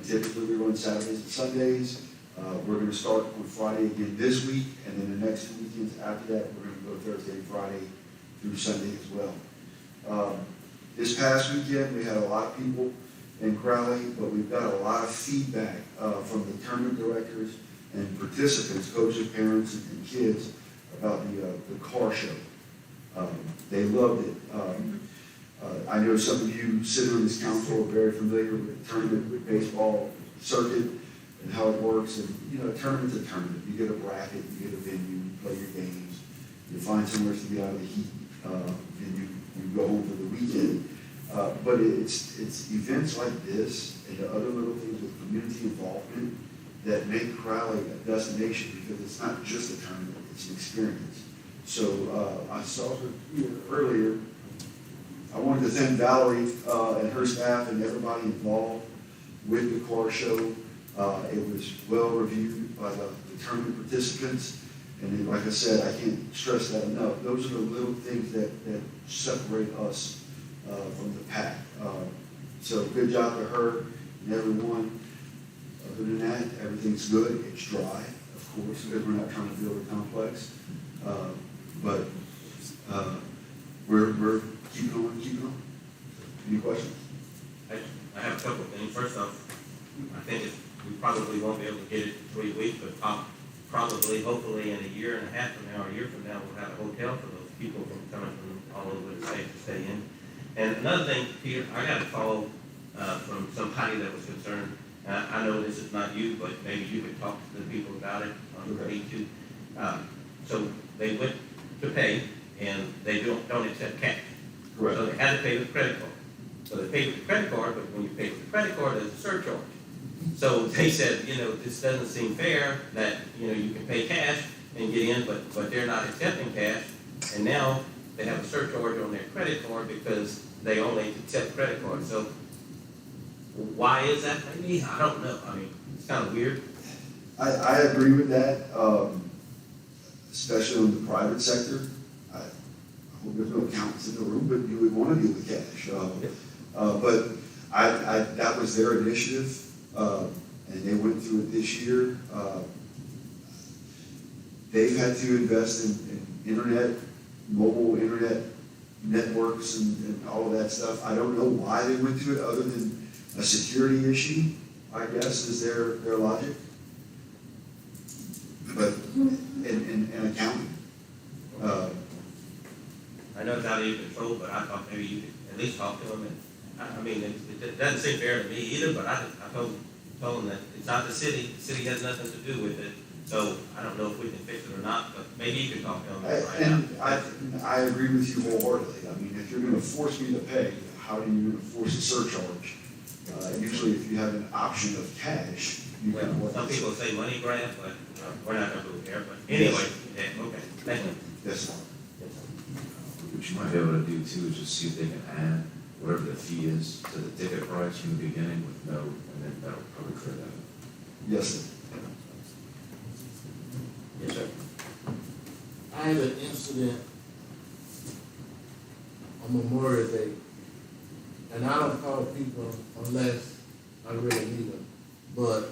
Typically, we run Saturdays and Sundays. We're going to start on Friday again this week, and then the next 2 weekends after that, we're going to go Thursday and Friday through Sunday as well. This past weekend, we had a lot of people in Crowley, but we've got a lot of feedback from the tournament directors and participants, coaches, parents, and kids about the car show. They loved it. I know some of you sitting on this council are very familiar with the tournament baseball circuit and how it works. And, you know, a tournament's a tournament. You get a bracket, you get a venue, you play your games, you find somewhere to be out of the heat, and you go home for the weekend. But it's events like this and the other little things with community involvement that make Crowley a destination, because it's not just a tournament, it's an experience. So I saw her here earlier. I wanted to thank Valerie and her staff and everybody involved with the car show. It was well reviewed by the tournament participants. And then, like I said, I can't stress that enough. Those are the little things that separate us from the pack. So good job to her and everyone. Other than that, everything's good. It's dry, of course, because we're not trying to build a complex. But we're keeping on. Any questions? I have a couple of things. First off, I think we probably won't be able to get it in 3 weeks, but probably, hopefully, in a year and a half from now, or a year from now, we'll have a hotel for those people from coming from all over the state to stay in. And another thing, Peter, I got a call from somebody that was concerned. I know this is not you, but maybe you could talk to the people about it on the too. So they went to pay, and they don't accept cash. Correct. So they had to pay with credit card. So they paid with the credit card, but when you pay with the credit card, there's a surcharge. So they said, this doesn't seem fair that, you can pay cash and get in, but they're not accepting cash. And now they have a surcharge on their credit card because they only accept credit cards. So why is that? Maybe, I don't know. I mean, it's kind of weird. I agree with that, especially in the private sector. well, there's no accountants in the room, but you would want to deal with cash. But that was their initiative, and they went through it this year. They've had to invest in internet, mobile internet networks and all of that stuff. I don't know why they went through it other than a security issue, I guess, is their logic. But, and accounting. I know it's out of your control, but I thought maybe you could at least talk to them, and, I mean, it doesn't seem fair to me either, but I told them that it's not the city has nothing to do with it, so I don't know if we can fix it or not, but maybe you can talk to them right now. And I agree with you wholeheartedly. I mean, if you're gonna force me to pay, how do you enforce a surcharge? Usually if you have an option of cash, you can. Well, some people say money grab, but we're not gonna go there, but anyway, yeah, okay, thank you. Yes, sir. What you might be able to do too is just see if they can add whatever the fee is to the ticket price from the beginning with no, and then that'll probably clear that up. Yes, sir. Yes, sir. I had an incident on Memorial Day, and I don't call people unless I really need them. But,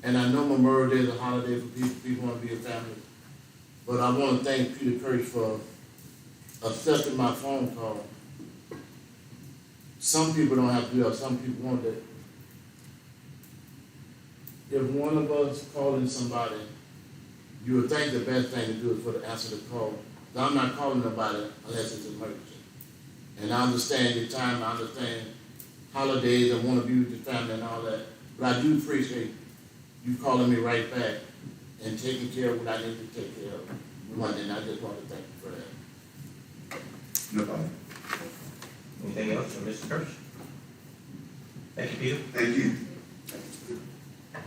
and I know Memorial Day is a holiday for people want to be a family. But I want to thank Peter Kirsch for accepting my phone call. Some people don't have to do that, some people want that. If one of us calling somebody, you would think the best thing to do is for to answer the call. I'm not calling nobody unless it's an emergency. And I understand your time, I understand holidays, I want to be with your family and all that. But I do appreciate you calling me right back and taking care of what I need to take care of. And I just want to thank you for that. No problem. Anything else from Mr. Kirsch? Thank you, Peter. Thank you.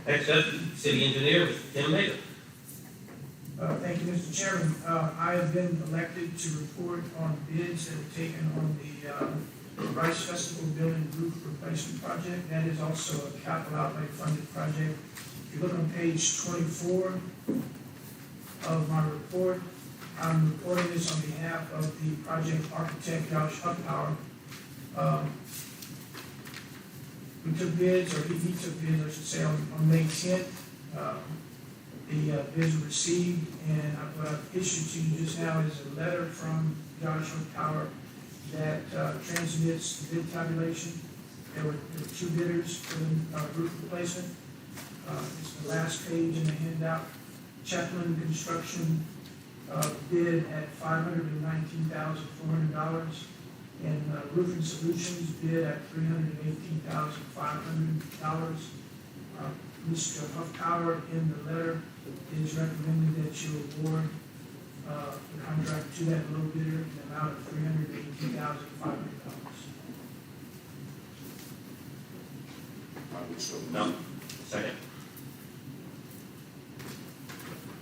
Next up, city engineer, Mr. Tim Maker. Thank you, Mr. Chairman. I have been elected to report on bids that were taken on the Rice Festival Building Roof Replacement Project. That is also a capital outlay funded project. If you look on page 24 of my report, I'm reporting this on behalf of the project architect, Josh Huckpower. We took bids, or he took bids, I should say, on May 10th. The bids were received, and what I've issued to you just now is a letter from Josh Huckpower that transmits the bid tabulation. There were two bidders for the roof replacement. It's the last page in the handout. Chaplin Construction bid at $519,400, and Roofing Solutions bid at $318,500. Mr. Huckpower in the letter is recommending that you award the contract to that low bidder in the amount of $318,500. No. Second.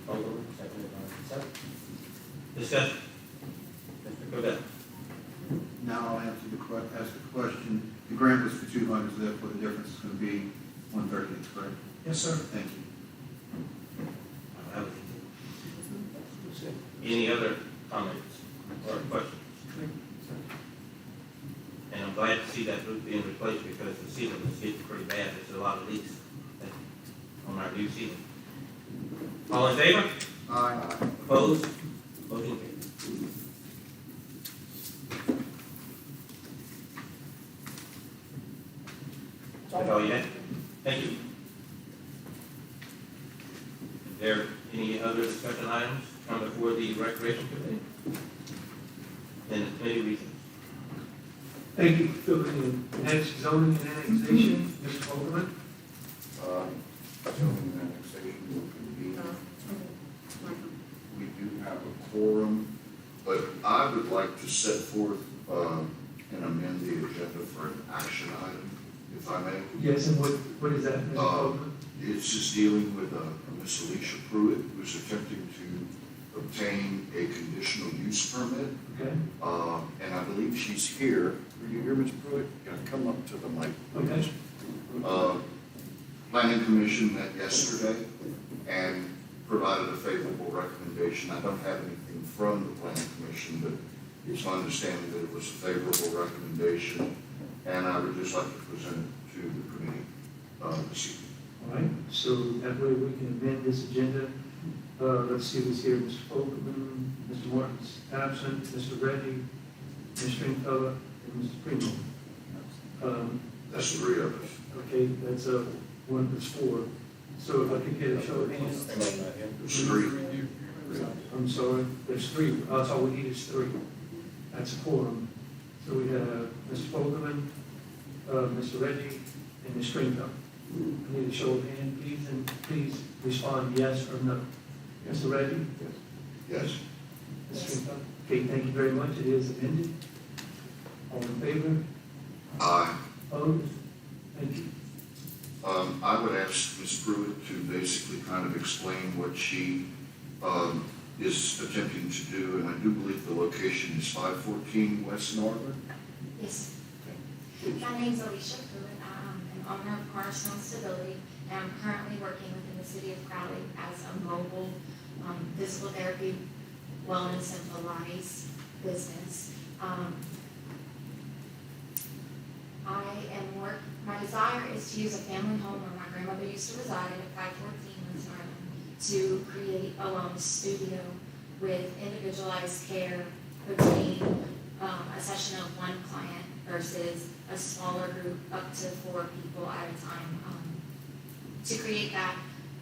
Overruled, seconded by consent. Discussion. Mr. Cordell. Now I'll answer ask the question. The grant was for 200, so therefore the difference is going to be 138, correct? Yes, sir. Thank you. Any other comments or questions? And I'm glad to see that roof being replaced because the ceiling is getting pretty bad. There's a lot of leaks on our new ceiling. All in favor? Aye. Opposed? Motion carried. That's all you have? Thank you. Is there any other discussion items come before the recreation committee? And the committee reasons. Thank you for filling in. Next, zoning and annexation, Mr. Alderman. Zoning annexation will convene. We do have a quorum, but I would like to set forth and amend the agenda for an action item, if I may. Yes, and what is that, Mr. Alderman? It's just dealing with Miss Alicia Pruitt, who's attempting to obtain a conditional use permit. Okay. And I believe she's here. Are you here, Ms. Pruitt? Can I come up to the mic? Okay. Planning Commission met yesterday and provided a favorable recommendation. I don't have anything from the Planning Commission, but It's my understanding that it was a favorable recommendation, and I would just like to present it to the committee, this evening. All right, so that way we can amend this agenda. Let's see who's here, Mr. Fogelman, Mr. Martin's absent, Mr. Reggie, Ms. Stringfellow, and Mr. Primo. That's three of us. Okay, that's one, that's four. So if I could get a show of hands. There's three. I'm sorry, there's three. That's all we need is three. That's a quorum. So we have Mr. Fogelman, Mr. Reggie, and Ms. Stringfellow. I need a show of hands, please, and please respond yes or no. Mr. Reggie? Yes. Ms. Stringfellow? Okay, thank you very much. It is amended. All in favor? Aye. Opposed? Thank you. I would ask Ms. Pruitt to basically kind of explain what she, is attempting to do, and I do believe the location is 514 West Northern. Yes. My name's Alicia Pruitt. I'm an owner of Cornerstone Stability, and I'm currently working within the city of Crowley as a mobile physical therapy, wellness, and Pilates business. My desire is to use a family home where my grandmother used to reside at 514 West Northern to create a wellness studio with individualized care between a session of one client versus a smaller group up to 4 people at a time, to create that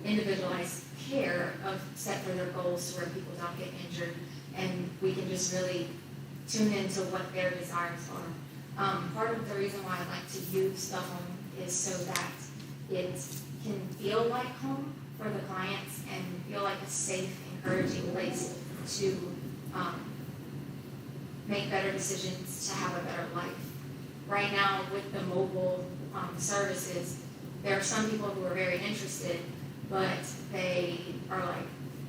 individualized care of set for their goals to where people don't get injured, and we can just really tune into what their desires are. Part of the reason why I like to use the home is so that it can feel like home for the clients and feel like a safe, encouraging place to make better decisions, to have a better life. Right now, with the mobile services, there are some people who are very interested, but they are like,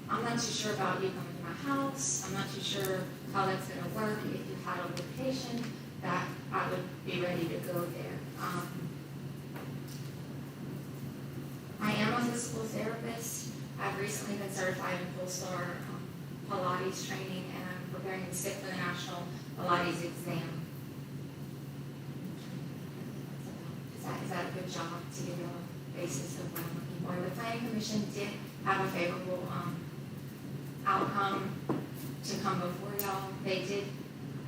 I'm not too sure about you coming to my house. I'm not too sure how that's going to work. If you had a location, that I would be ready to go there. I am a physical therapist. I've recently been certified in full-star Pilates training, and I'm preparing to sit for the National Pilates exam. Is that a good job to give you a basis of what I'm looking for? The Planning Commission did have a favorable outcome to come before y'all. They did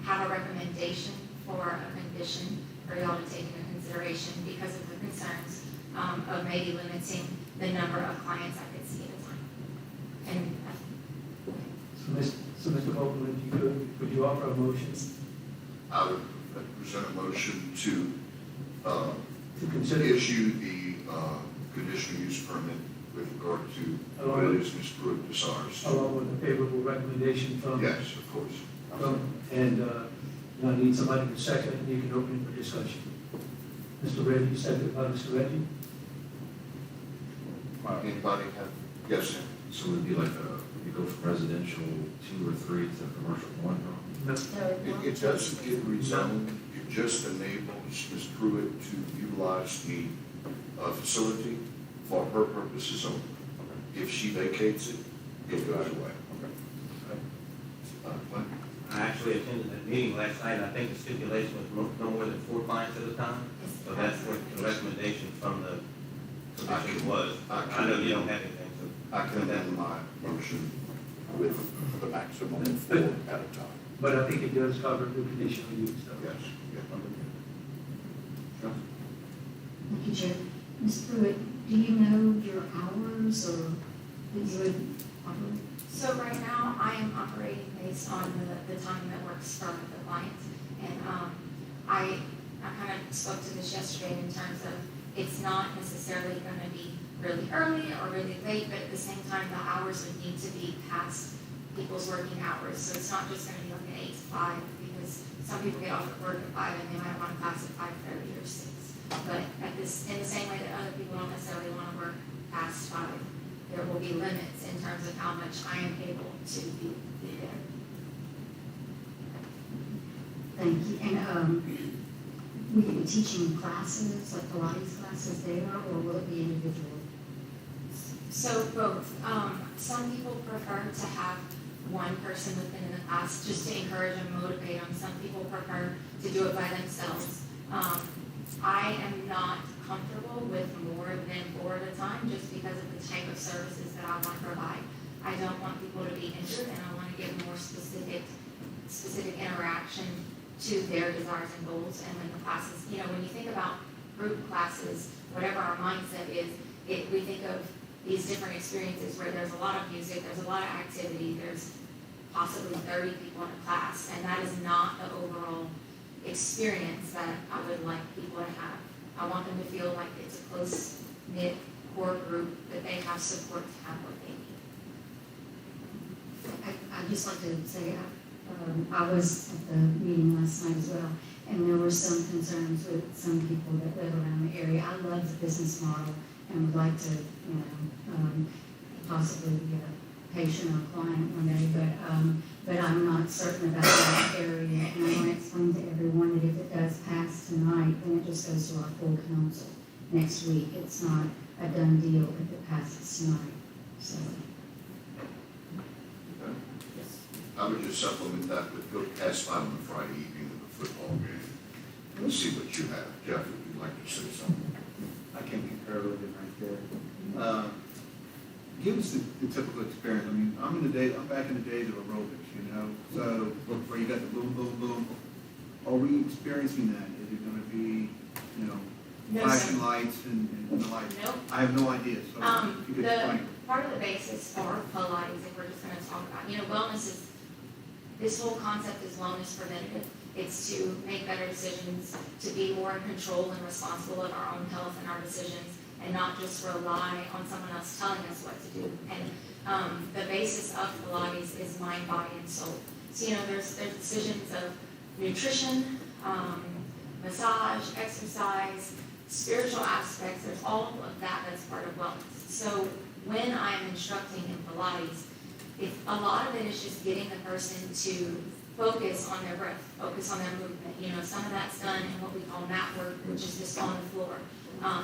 have a recommendation for a condition for y'all to take into consideration because of the concerns of maybe limiting the number of clients I could see at a time. And So Mr. Fogelman, if you could, would you offer a motion I would present a motion to consider? issue the conditional use permit with regard to what it is Ms. Pruitt desires. Along with a favorable recommendation from? Yes, of course. And I need somebody to second it, and you can open it for discussion. Mr. Reggie, second by Mr. Reggie. Anybody have, yes, sir. So it would be like you go from residential 2 or 3 to commercial 1, No. It doesn't get rezoned, it just enables Ms. Pruitt to utilize the facility for her purposes only. If she vacates it, it goes away. Glenn? I actually attended that meeting last night, and I think the stipulation was no more than 4 clients at a time. So that's what the recommendation from the commission was. I know you don't have anything, so. I can amend my motion with the maximum of 4 at a time. But I think it does cover the conditional use, though. Yes. Thank you, Chair. Ms. Pruitt, do you know your hours or that you would operate? so right now, I am operating based on the time that works for the client. And I kind of spoke to this yesterday in terms of it's not necessarily going to be really early or really late, but at the same time, the hours would need to be past people's working hours. So it's not just going to be like an 8 to 5, because some people get off at work at 5 and they might want to class at 5:30 or 6. But in the same way that other people don't necessarily want to work past 5, there will be limits in terms of how much I am able to be there. Thank you. And will you be teaching classes, like Pilates classes there, or will it be individual? So both. Some people prefer to have one person within the class, just to encourage and motivate them. Some people prefer to do it by themselves. I am not comfortable with more than 4 at a time, just because of the type of services that I want to provide. I don't want people to be injured, and I want to give more specific interaction to their desires and goals. And when the classes, when you think about group classes, whatever our mindset is, we think of these different experiences where there's a lot of music, there's a lot of activity, there's possibly 30 people in a class, and that is not the overall experience that I would like people to have. I want them to feel like it's a close-knit core group, that they have support to have what they need. I'd just like to say, I was at the meeting last night as well, and there were some concerns with some people that live around the area. I love the business model and would like to, possibly be a patient or client one day, but I'm not certain about that area. And I want to explain to everyone that if it does pass tonight, then it just goes to our full council next week. It's not a done deal if it passes tonight, so. I would just supplement that with go pass by on a Friday evening of the football game and see what you have. Jeff, if you'd like to say something. I can concur with it right there. Give us the typical experience. I mean, I'm back in the days of aerobics, so where you got the boom, boom, boom. Are we experiencing that? Is it gonna be, No, flashing sir. lights and the like? Nope. I have no idea, so if you could explain. Part of the basis for Pilates, if we're just going to talk about, wellness is, this whole concept is wellness preventative. It's to make better decisions, to be more in control and responsible of our own health and our decisions, and not just rely on someone else telling us what to do. And the basis of Pilates is mind, body, and soul. So, there's decisions of nutrition, massage, exercise, spiritual aspects. There's all of that that's part of wellness. So when I'm instructing in Pilates, a lot of it is just getting the person to focus on their breath, focus on their movement. Some of that's done in what we call mat work, which is just on the floor.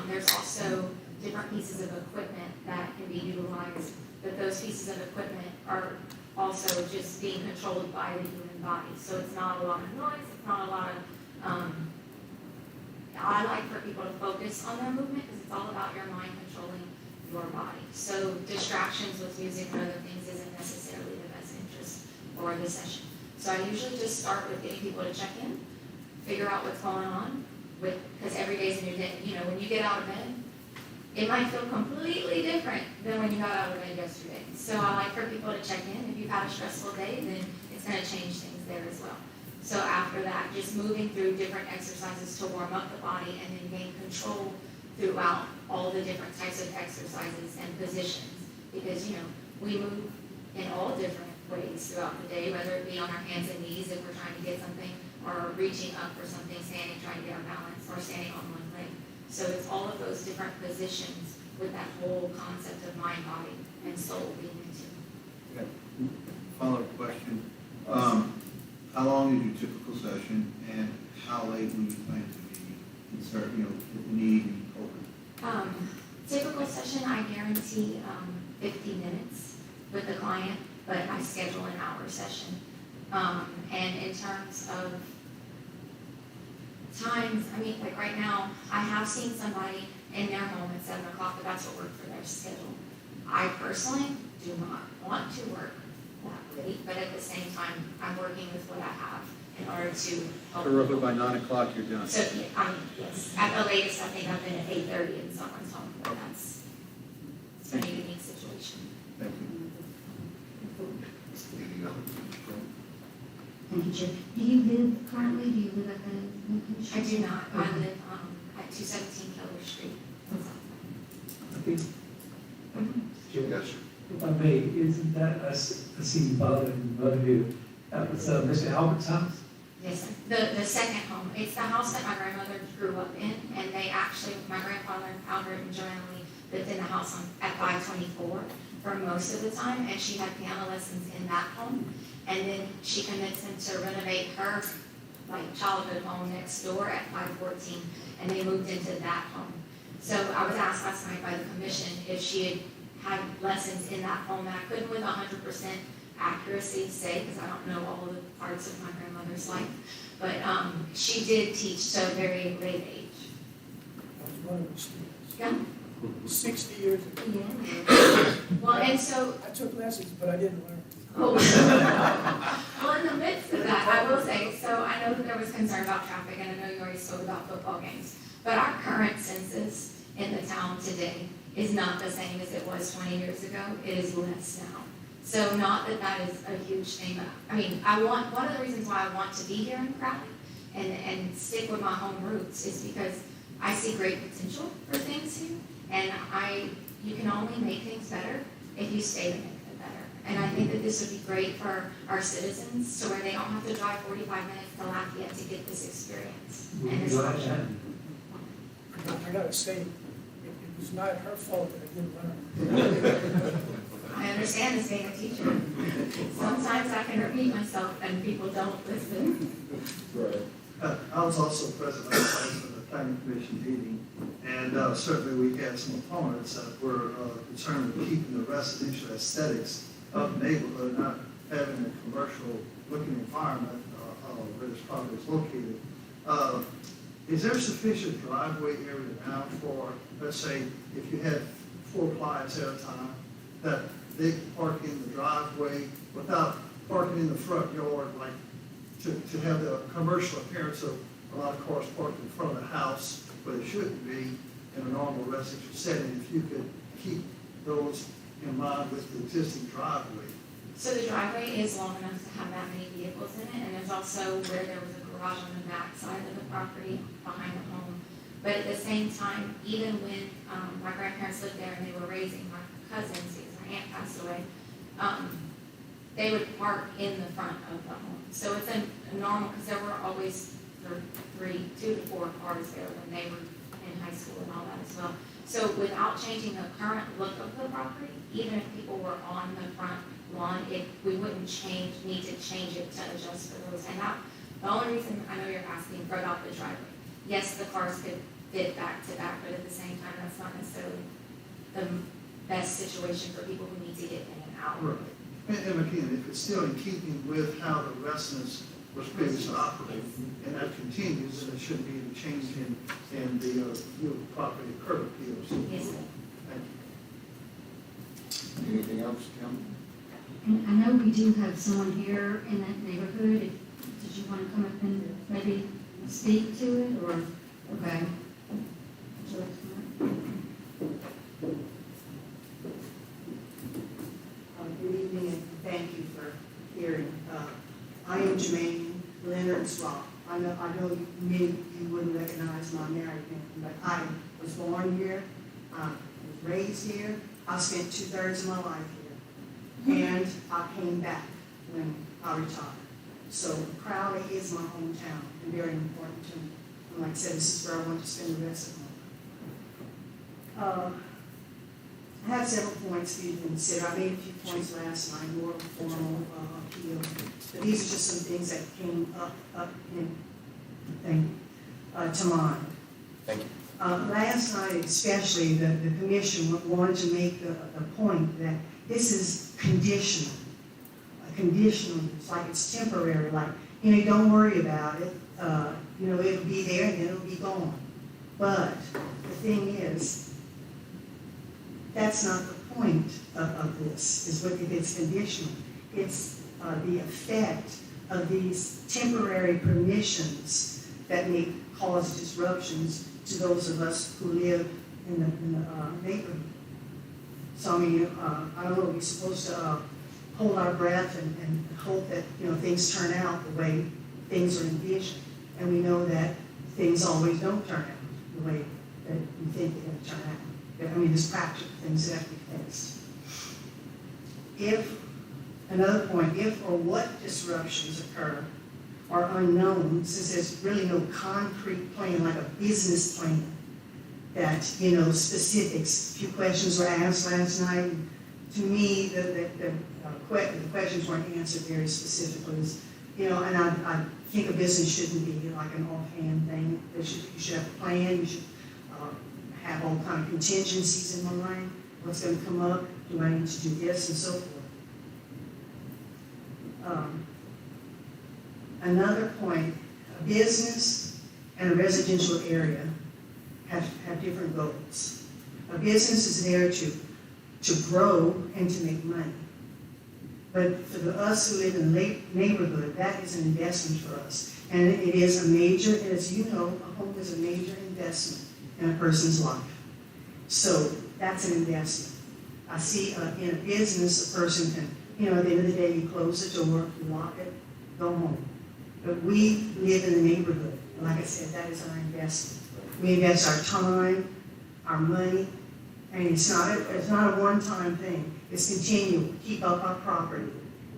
There's also different pieces of equipment that can be utilized, but those pieces of equipment are also just being controlled by the human body. So it's not a lot of noise, it's not a lot of, I like for people to focus on their movement because it's all about your mind controlling your body. So distractions with music and other things isn't necessarily the best interest for the session. So I usually just start with getting people to check in, figure out what's going on, because every day's a new day. When you get out of bed, it might feel completely different than when you got out of bed yesterday. So I like for people to check in. If you've had a stressful day, then it's going to change things there as well. So after that, just moving through different exercises to warm up the body and then gain control throughout all the different types of exercises and positions. Because, we move in all different ways throughout the day, whether it be on our hands and knees if we're trying to get something, or reaching up for something, standing, trying to get our balance, or standing on one leg. So it's all of those different positions with that whole concept of mind, body, and soul being into. Okay. Follow-up question. How long is your typical session, and how late will you plan to be insert, if you need and open? Typical session, I guarantee 50 minutes with the client, but I schedule an hour session. And in terms of times, like right now, I have seen somebody in their home at 7 o'clock, but that's what worked for their schedule. I personally do not want to work that late, but at the same time, I'm working with what I have in order to help. So roughly by 9 o'clock, you're done? So, yes, at the latest, I think I've been at 8:30 in someone's home, but it's been a unique situation. Thank you. Any other? Thank you, Chair. Do you live at the location? I do not, I live at 217 Keller Street. Yes, sir. If I may, isn't that I see father and mother here? It's Mr. Albert's house? Yes, sir. The second home, it's the house that my grandmother grew up in, and they actually, my grandfather, Albert and Joanna Lee, lived in the house at 524 for most of the time, and she had piano lessons in that home. And then she convinced him to renovate her childhood home next door at 514, and they moved into that home. So I was asked last night by the commission if she had lessons in that home, and I couldn't with 100% accuracy's sake, because I don't know all the parts of my grandmother's life, but she did teach so very late age. I was one of the students. Yeah. 60 years ago. Yeah. Well, and so, I took lessons, but I didn't learn. well, in the midst of that, I will say, so I know that there was concern about traffic, and I know you already spoke about football games, but our current census in the town today is not the same as it was 20 years ago. It is less now. So not that that is a huge thing. I mean, one of the reasons why I want to be here in Crowley and stick with my home roots is because I see great potential for things here, and you can only make things better if you stay to make them better. And I think that this would be great for our citizens, so where they don't have to drive 45 minutes to Lafayette to get this experience. And this option. I gotta say, it was not her fault that I didn't learn. I understand as being a teacher. Sometimes I can repeat myself and people don't listen. Right. I was also present for the planning commission meeting, and certainly we had some opponents that were concerned with keeping the residential aesthetics of the neighborhood, not having a commercial looking environment where this property is located. Is there sufficient driveway area now for, let's say, if you had 4 clients at a time, that they can park in the driveway without parking in the front yard, like to have the commercial appearance of a lot of cars parked in front of the house, but it shouldn't be in a normal residential setting, if you could keep those in mind with the existing driveway? So the driveway is long enough to have that many vehicles in it, and there's also where there was a garage on the back side of the property behind the home. But at the same time, even when my grandparents lived there and they were raising my cousins, because my aunt passed away, they would park in the front of the home. So it's a normal, because there were always 2 to 4 cars there when they were in high school and all that as well. So without changing the current look of the property, even if people were on the front lawn, we wouldn't need to change it to adjust for those. And the only reason, I know you're asking about the driveway. Yes, the cars could fit back to back, but at the same time, that's not necessarily the best situation for people who need to get in and out. Right. And again, if it's still in keeping with how the residence was previously operating, and that continues, then there shouldn't be any change in the property curb appeals. Yes, sir. Thank you. Anything else, Kim? And I know we do have someone here in that neighborhood. Did you want to come up and maybe speak to it, or, okay? Would you like to come Good evening, and thank you for hearing. I am Jermaine Leonard's Rock. I know you wouldn't recognize my married name, but I was born here, I was raised here, I spent 2/3 of my life here, and I came back when I retired. So Crowley is my hometown and very important to me. And like I said, this is where I want to spend the rest of my life. I have several points for you to consider. I made a few points last night, more of a formal appeal. But these are just some things that came up to mind. Thank you. Last night especially, the commission wanted to make the point that this is conditional. Conditional, it's like it's temporary, like, don't worry about it. It'll be there and then it'll be gone. But the thing is, that's not the point of this, is what if it's conditional. It's the effect of these temporary permissions that may cause disruptions to those of us who live in the neighborhood. So, I don't know, we're supposed to hold our breath and hope that, things turn out the way things are envisioned. And we know that things always don't turn out the way that we think they're going to turn out. There's practical things that have to be fixed. Another point, if or what disruptions occur are unknown, since there's really no concrete plan, like a business plan, that, specifics. A few questions were asked last night. To me, the questions weren't answered very specifically. And I think a business shouldn't be like an offhand thing. You should have a plan. You should have all kind of contingencies in mind. What's going to come up? Do I need to do this and so forth? Another point, a business and a residential area have different goals. A business is there to grow and to make money. But for us who live in the neighborhood, that is an investment for us. And it is a major, as you know, a home is a major investment in a person's life. So that's an investment. I see in a business, a person can, at the end of the day, you close the door, you lock it, go home. But we live in the neighborhood. Like I said, that is our investment. We invest our time, our money, and it's not a one-time thing. It's continual. Keep up our property,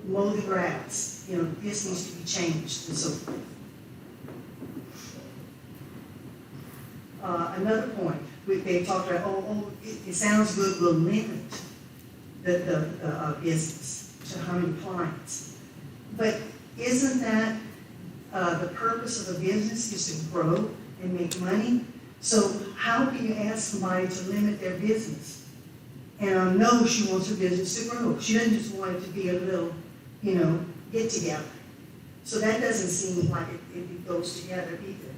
mow the grass. This needs to be changed and so forth. Another point, they talked about, it sounds good, we'll limit the business to how many clients. But isn't that the purpose of a business is to grow and make money? So how can you ask somebody to limit their business? And I know she wants her business to grow. She doesn't just want it to be a little, get together. So that doesn't seem like it goes together either.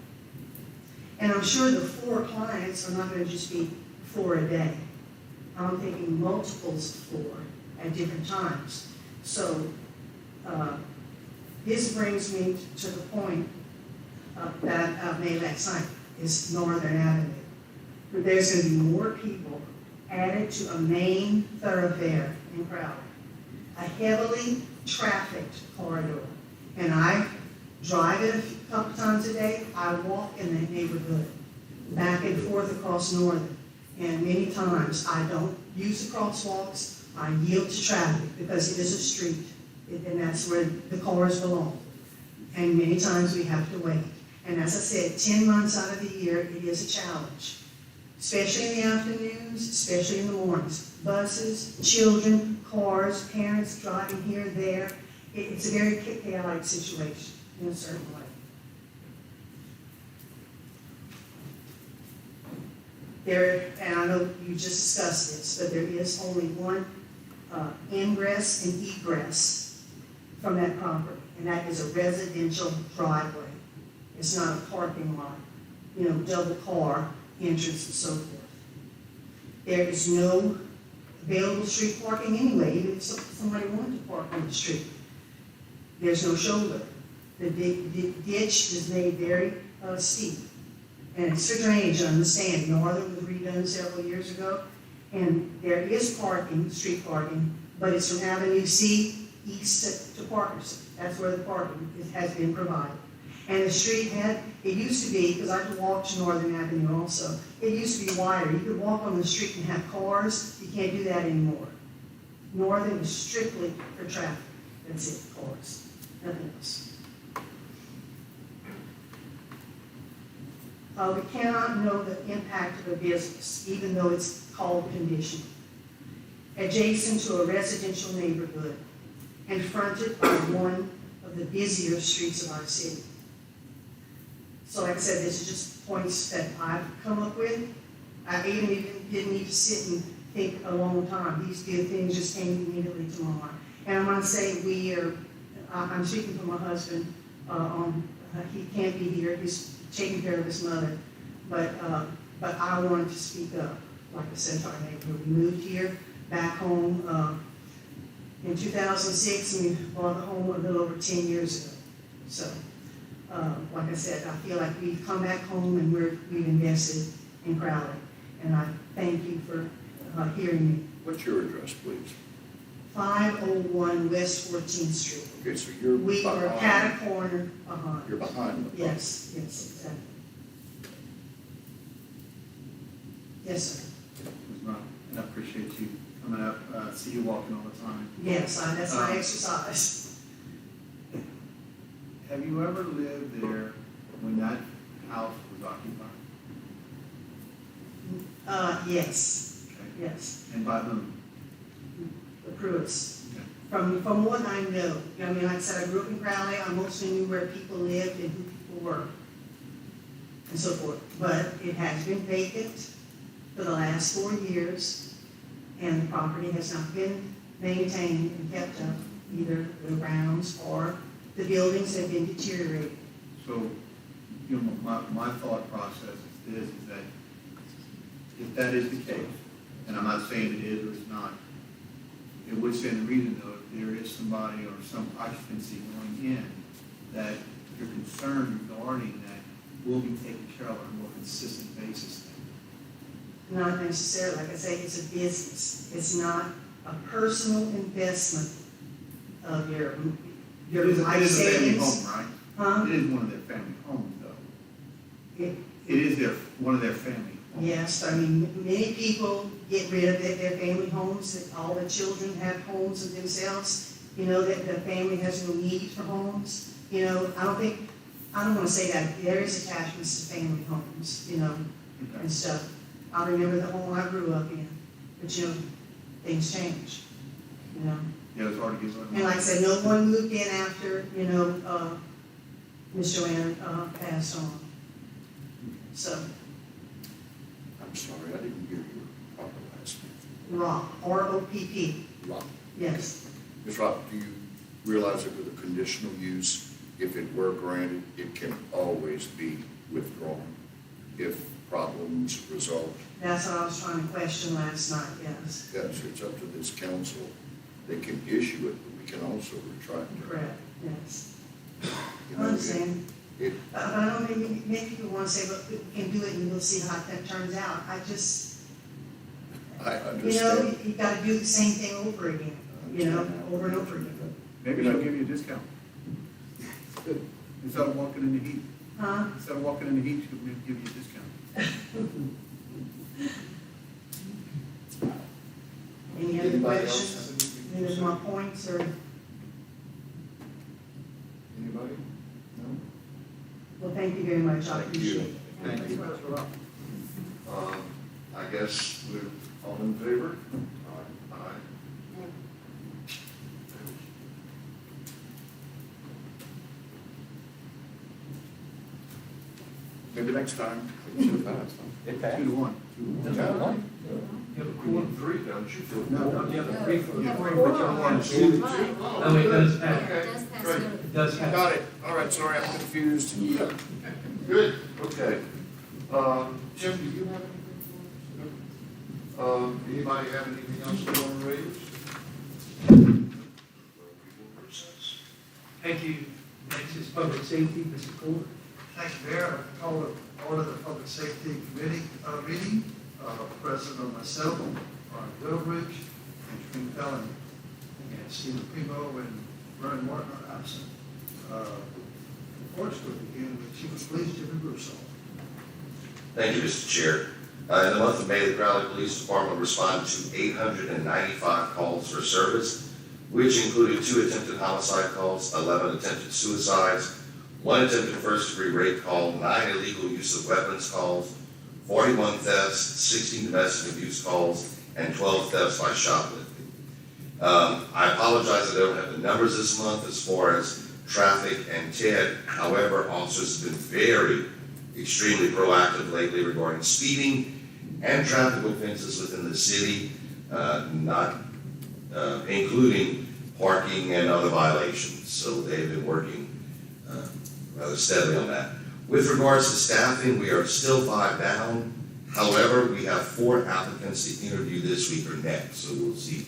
And I'm sure the 4 clients are not going to just be 4 a day. I'm thinking multiples of 4 at different times. So this brings me to the point that I made last night, is Northern Avenue. There's going to be more people added to a main thoroughfare in Crowley, a heavily trafficked corridor. And I drive it a couple times a day. I walk in that neighborhood, back and forth across Northern. And many times I don't use the crosswalks. I yield to traffic because it is a street, and that's where the cars belong. And many times we have to wait. And as I said, 10 months out of the year, it is a challenge, especially in the afternoons, especially in the mornings. Buses, children, cars, parents driving here, there. It's a very chaotic situation in a certain way. And I know you just discussed this, but there is only one ingress and egress from that property, and that is a residential driveway. It's not a parking lot, double car entrance and so forth. There is no available street parking anyway, even if somebody wanted to park on the street. There's no shoulder. The ditch is made very steep. And it's for drainage, I understand. Northern was redone several years ago. And there is parking, street parking, but it's from Avenue C east to Parkerson. That's where the parking has been provided. And the street it used to be, because I could walk to Northern Avenue also, it used to be wider. You could walk on the street and have cars. You can't do that anymore. Northern is strictly for traffic. That's it, cars, nothing else. We cannot know the impact of a business, even though it's called conditional. Adjacent to a residential neighborhood and fronted by one of the busier streets of our city. So like I said, this is just points that I've come up with. I even didn't need to sit and think a long time. These good things just came immediately to my mind. And I want to say I'm speaking for my husband. He can't be here. He's taking care of his mother. But I wanted to speak up, like I said, to our neighborhood. We moved here, back home in 2006, and we bought the home a little over 10 years ago. So, like I said, I feel like we've come back home and we've invested in Crowley. And I thank you for hearing me. What's your address, please? 501 West 14th Street. Okay, so you're We behind. were at a corner behind. You're behind the property. Yes, exactly. Yes, sir. Ms. Brown, and I appreciate you coming up, see you walking all the time. Yes, that's my exercise. Have you ever lived there when that house was occupied? Yes, Okay. yes, And by whom? the Pruitts. Okay. From what I know, I mean, like I said, I grew up in Crowley, I mostly knew where people lived and who people were, and so forth. But it has been vacant for the last 4 years, and the property has not been maintained and kept up either the grounds or the buildings have been deteriorated. So, you know, my thought process is this, is that if that is the case, and I'm not saying it is or it's not, it would stand to reason though, if there is somebody or some occupancy going in, that you're concerned regarding that will be taken care of on a more consistent basis then. Not necessarily, like I say, it's a business. It's not a personal investment of your It is a life family savings. home, right? Huh? It is one of their family homes though. It- It is one of their family homes. Yes, I mean, many people get rid of their family homes, that all the children have homes of themselves, you know, that the family has no need for homes. You know, I don't wanna say that, there is attachments to family homes, you know, Okay. and stuff. I remember the home I grew up in, but you know, things change, you know. Yeah, it's hard to get rid of. And like I said, no one moved in after, you know, Miss Joanna, passed on. So, I'm sorry, I didn't hear your proper last name. ROPP, R-O-P-P, Rob. yes. Ms. Rob, do you realize that with a conditional use, if it were granted, it can always be withdrawn if problems result? That's what I was trying to question last night, yes. Yes, it's up to this council. They can issue it, but we can also retract it. Correct, yes. You I know, understand. it- But I don't know, maybe people want to say, look, we can do it and we'll see how that turns out. I just, I you know, understand. you gotta do the same thing over again, you know, over and over again. Maybe they'll give you a discount. Instead of walking in the heat. Huh? Instead of walking in the heat, she'll give you a discount. Any other Anybody else questions? have anything? Any of my points or, Anybody? No? well, thank you very much. I Thank appreciate you. it. Thank you. I guess we're all in favor? Aye. Maybe next time. It passed. 2-1. You have a quorum? Three, don't you? No, you have a three for, Yeah, but you four. want two. No, it does pass. Okay, It does pass. great. It does pass. Got it. All right, sorry, I'm confused. Yeah. Good, okay. Jim, do you have anything for us? No? Anybody have anything else they want to raise? Thank you. Next is public safety, Mr. Cole. Thank you, Mayor. I call to order the Public Safety Committee meeting, President of myself, Ron Willbridge, and Trina Pelley, and Stephen Primo and Vernon Martin are absent. Reports will begin with Chief of Police Jimmy Russo. Thank you, Mr. Chair. In the month of May, the Crowley Police Department responded to 895 calls for service, which included 2 attempted homicide calls, 11 attempted suicides, 1 attempted first-degree rape call, 9 illegal use of weapons calls, 41 thefts, 16 domestic abuse calls, and 12 thefts by shoplifting. I apologize that I don't have the numbers this month as far as traffic and TED. However, officers have been very extremely proactive lately regarding speeding and traffic offenses within the city, including parking and other violations. So they've been working rather steadily on that. With regards to staffing, we are still 5 down. However, we have 4 applicants to interview this week or next, so we'll see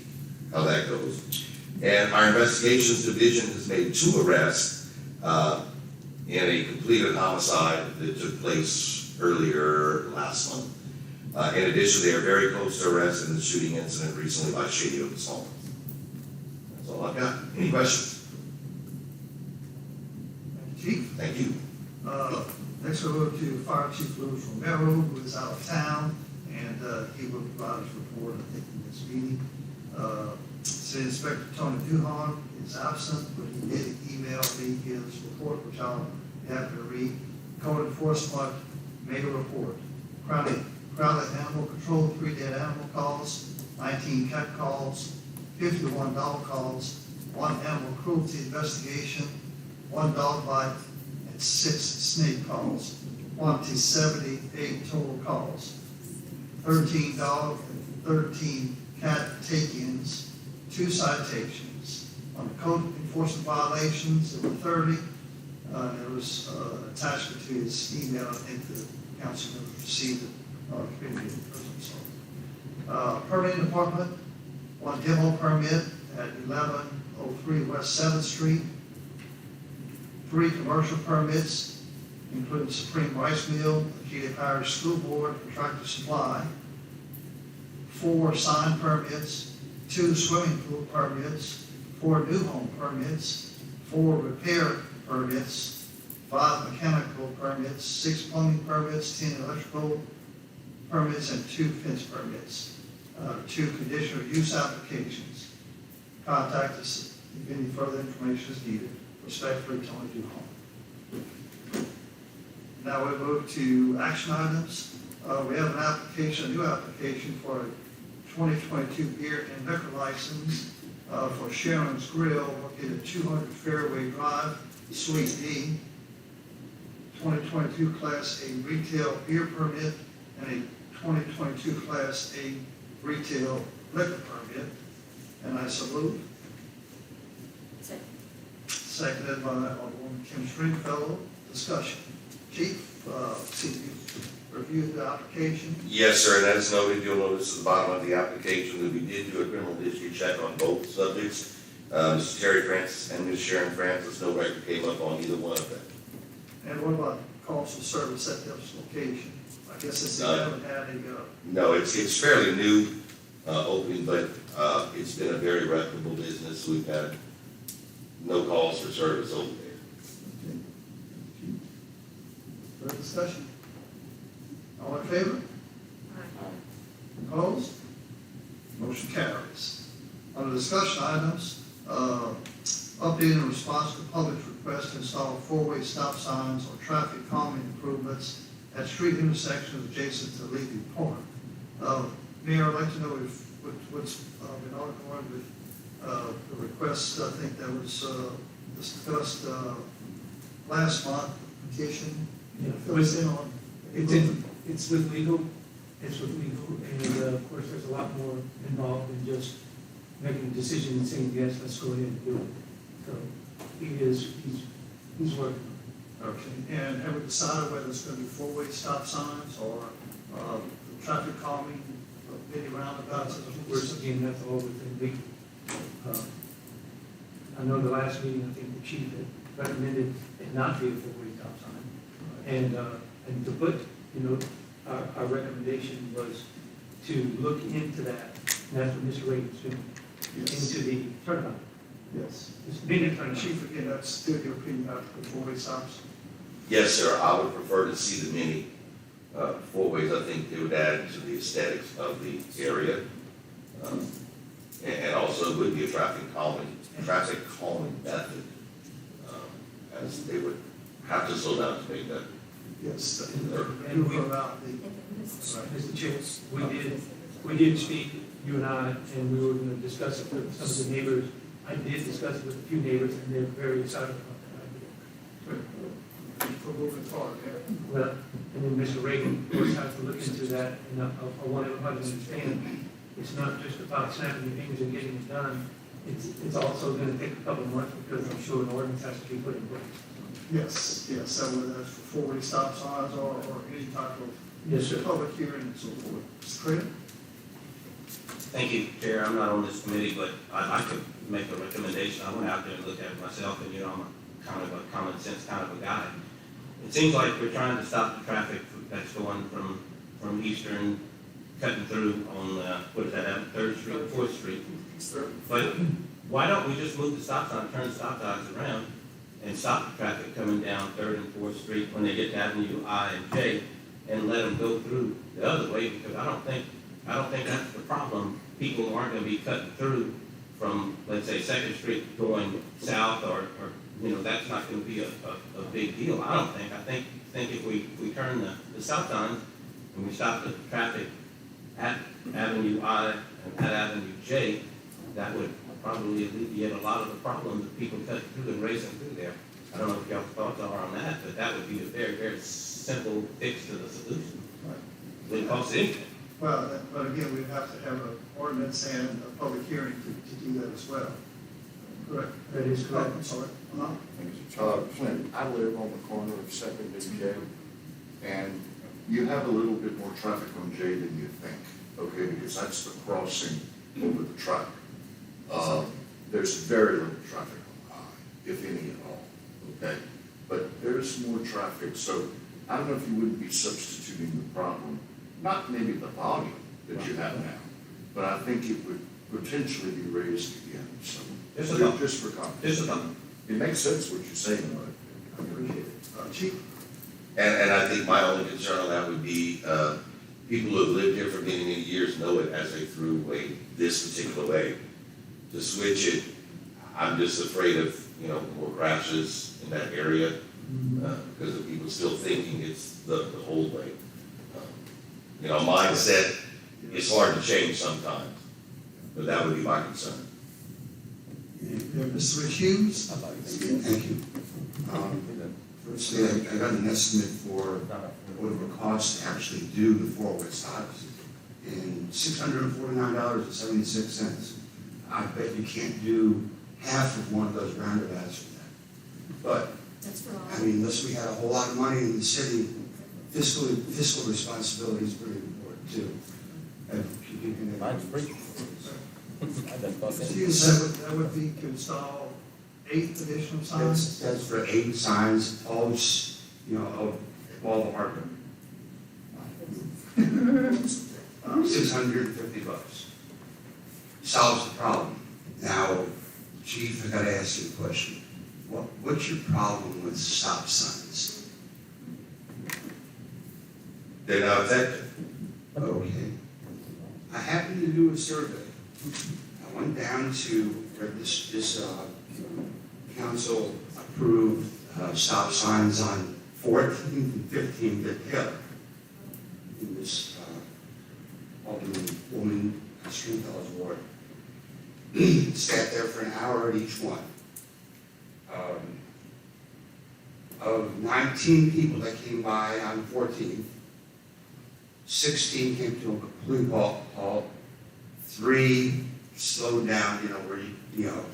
how that goes. And our investigations division has made 2 arrests in a completed homicide that took place earlier last month. In addition, they are very close to arrest in the shooting incident recently by Shady Oak Salt. That's all I've got. Any questions? Thank you, Chief. Thank you. Next we'll go to Fire Chief Louis Romero, who is out of town, and he will provide his report, I think, in this meeting. City Inspector Tony Duhon is absent, but he did email me his report, which I'll be happy to read. Code Enforcement made a report. Crowley Animal Control, 3 dead animal calls, 19 cat calls, 51 dog calls, 1 animal cruelty investigation, 1 dog bite, and 6 snake calls, 78 total calls. 13 dog and 13 cat take-ins, 2 citations, On the code enforcement violations, there were 30. There was an attachment to his email, I think the council members received it, community person, so. Permitting department, one demo permit at 1103 West 7th Street. 3 commercial permits, including Supreme Rice Mill, Akita Parish School Board for Tractor Supply. 4 sign permits, 2 swimming pool permits, 4 new home permits, 4 repair permits, 5 mechanical permits, 6 plumbing permits, 10 electrical permits, and 2 fence permits. 2 conditional use applications. Contact us if any further information is needed. Respectfully, Tony Duhon. Now we move to action items. We have an application, a new application for a 2022 beer and liquor license for Sharon's Grill located at 200 Fairway Drive, Suite D. 2022 Class A retail beer permit and a 2022 Class A retail liquor permit. And I salute. Seconded by Alderwoman Kim Stringfellow. Discussion. Chief, you reviewed the application. Yes, sir, and as noted, you'll notice at the bottom of the application that we did do a criminal history check on both subjects. Mr. Terry Francis and Ms. Sharon Francis, no record came up on either one of them. And what about calls for service at this location? I guess it's, they haven't had a, No, it's fairly new, opening, but, it's been a very reputable business. We've had no calls for service over there. further discussion? All in favor? Opposed? Motion carries. Under discussion items, update in response to public request to install 4-way stop signs or traffic calming improvements at street intersections adjacent to Levy Park. Mayor, I'd like to know if, what's been ongoing with the request, I think that was discussed last month, petition. Yeah, Fill us in on. It's with legal, and of course, there's a lot more involved than just making a decision and saying, yes, let's go ahead and do it. So he's working. Okay, and have we decided whether it's going to be 4-way stop signs or traffic calming, many roundabouts? Again, that's all within legal. I know the last meeting, I think the chief had recommended it not be a 4-way stop sign. And to put, our recommendation was to look into that, and that's what Mr. Reagan's doing, into the turnabout. Yes. It's being a turnabout. Chief, again, that's still your opinion about the 4-way stops? Yes, sir, I would prefer to see the many, 4-ways. I think they would add to the aesthetics of the area. And also would be a traffic calming method, as they would have to slow down to make that. Yes. And we, Mr. Chair, we did speak, you and I, and we were going to discuss it with some of the neighbors. I did discuss it with a few neighbors, and they're very excited about that idea. For moving forward, yeah. Well, and then Mr. Reagan, of course, has to look into that, and I want everybody to understand, it's not just about snapping your fingers and getting it done. It's also going to take a couple of months, because I'm sure an ordinance has to be put in place. Yes, so whether that's for 4-way stop signs or any type of Yes, sir. public hearing and so forth. Mr. Craig? Thank you, Chair. I'm not on this committee, but I could make a recommendation. I went out there and looked at it myself, and I'm kind of a common sense kind of a guy. It seems like we're trying to stop the traffic that's going from Eastern, cutting through on, what is that, 3rd Street, 4th Street. But why don't we just move the stop sign, turn the stop signs around, and stop the traffic coming down 3rd and 4th Street when they get to Avenue I and J, and let them go through the other way, because I don't think that's the problem. People aren't going to be cutting through from, let's say, 2nd Street going south, or that's not going to be a big deal. I don't think. I think if we turn the stop signs and we stop the traffic at Avenue I and at Avenue J, that would probably alleviate a lot of the problems of people cutting through and racing through there. I don't know what y'all's thoughts are on that, but that would be a very, very simple fix to the solution. It wouldn't cost anything. Well, but again, we'd have to have an ordinance and a public hearing to do that as well. Correct. That is Oh, correct. I'm sorry. Uh-huh. Clint, I live on the corner of Second and J, and you have a little bit more traffic on J than you think, okay, because that's the crossing over the track. There's very little traffic on I, if any at all, okay? But there's more traffic, so I don't know if you wouldn't be substituting the problem, not maybe the volume that you have now, but I think it would potentially be raised again, so. Just a thought. Just for context. Just a thought. It makes sense what you're saying, but I appreciate it. Chief? And I think my only concern on that would be, people who have lived here for many, many years know it as they threw away this particular way. To switch it, I'm just afraid of, more crashes in that area, because of people still thinking it's the whole way. Mindset is hard to change sometimes, but that would be my concern. Mr. Hughes? Thank you. Firstly, I got an estimate for what it would cost to actually do the four-way stops, and $649.76. I bet you can't do half of one of those roundabouts for that. But, That's for all. I mean, unless we had a whole lot of money in the city, fiscal responsibility is pretty important too. Mine's free. Mr. Hughes, that would be to install 8 additional signs? That's for 8 signs, posts, of all the hardware. $650. Solves the problem. Now, Chief, I gotta ask you a question. What's your problem with stop signs? They're not effective. Okay. I happened to do a survey. I went down to where this council approved stop signs on 14th and 15th at Taylor. In this Alderman Stringfellow's ward. Sat there for an hour at each one. Of 19 people that came by on 14th, 16 came to a complete halt. 3 slowed down, where a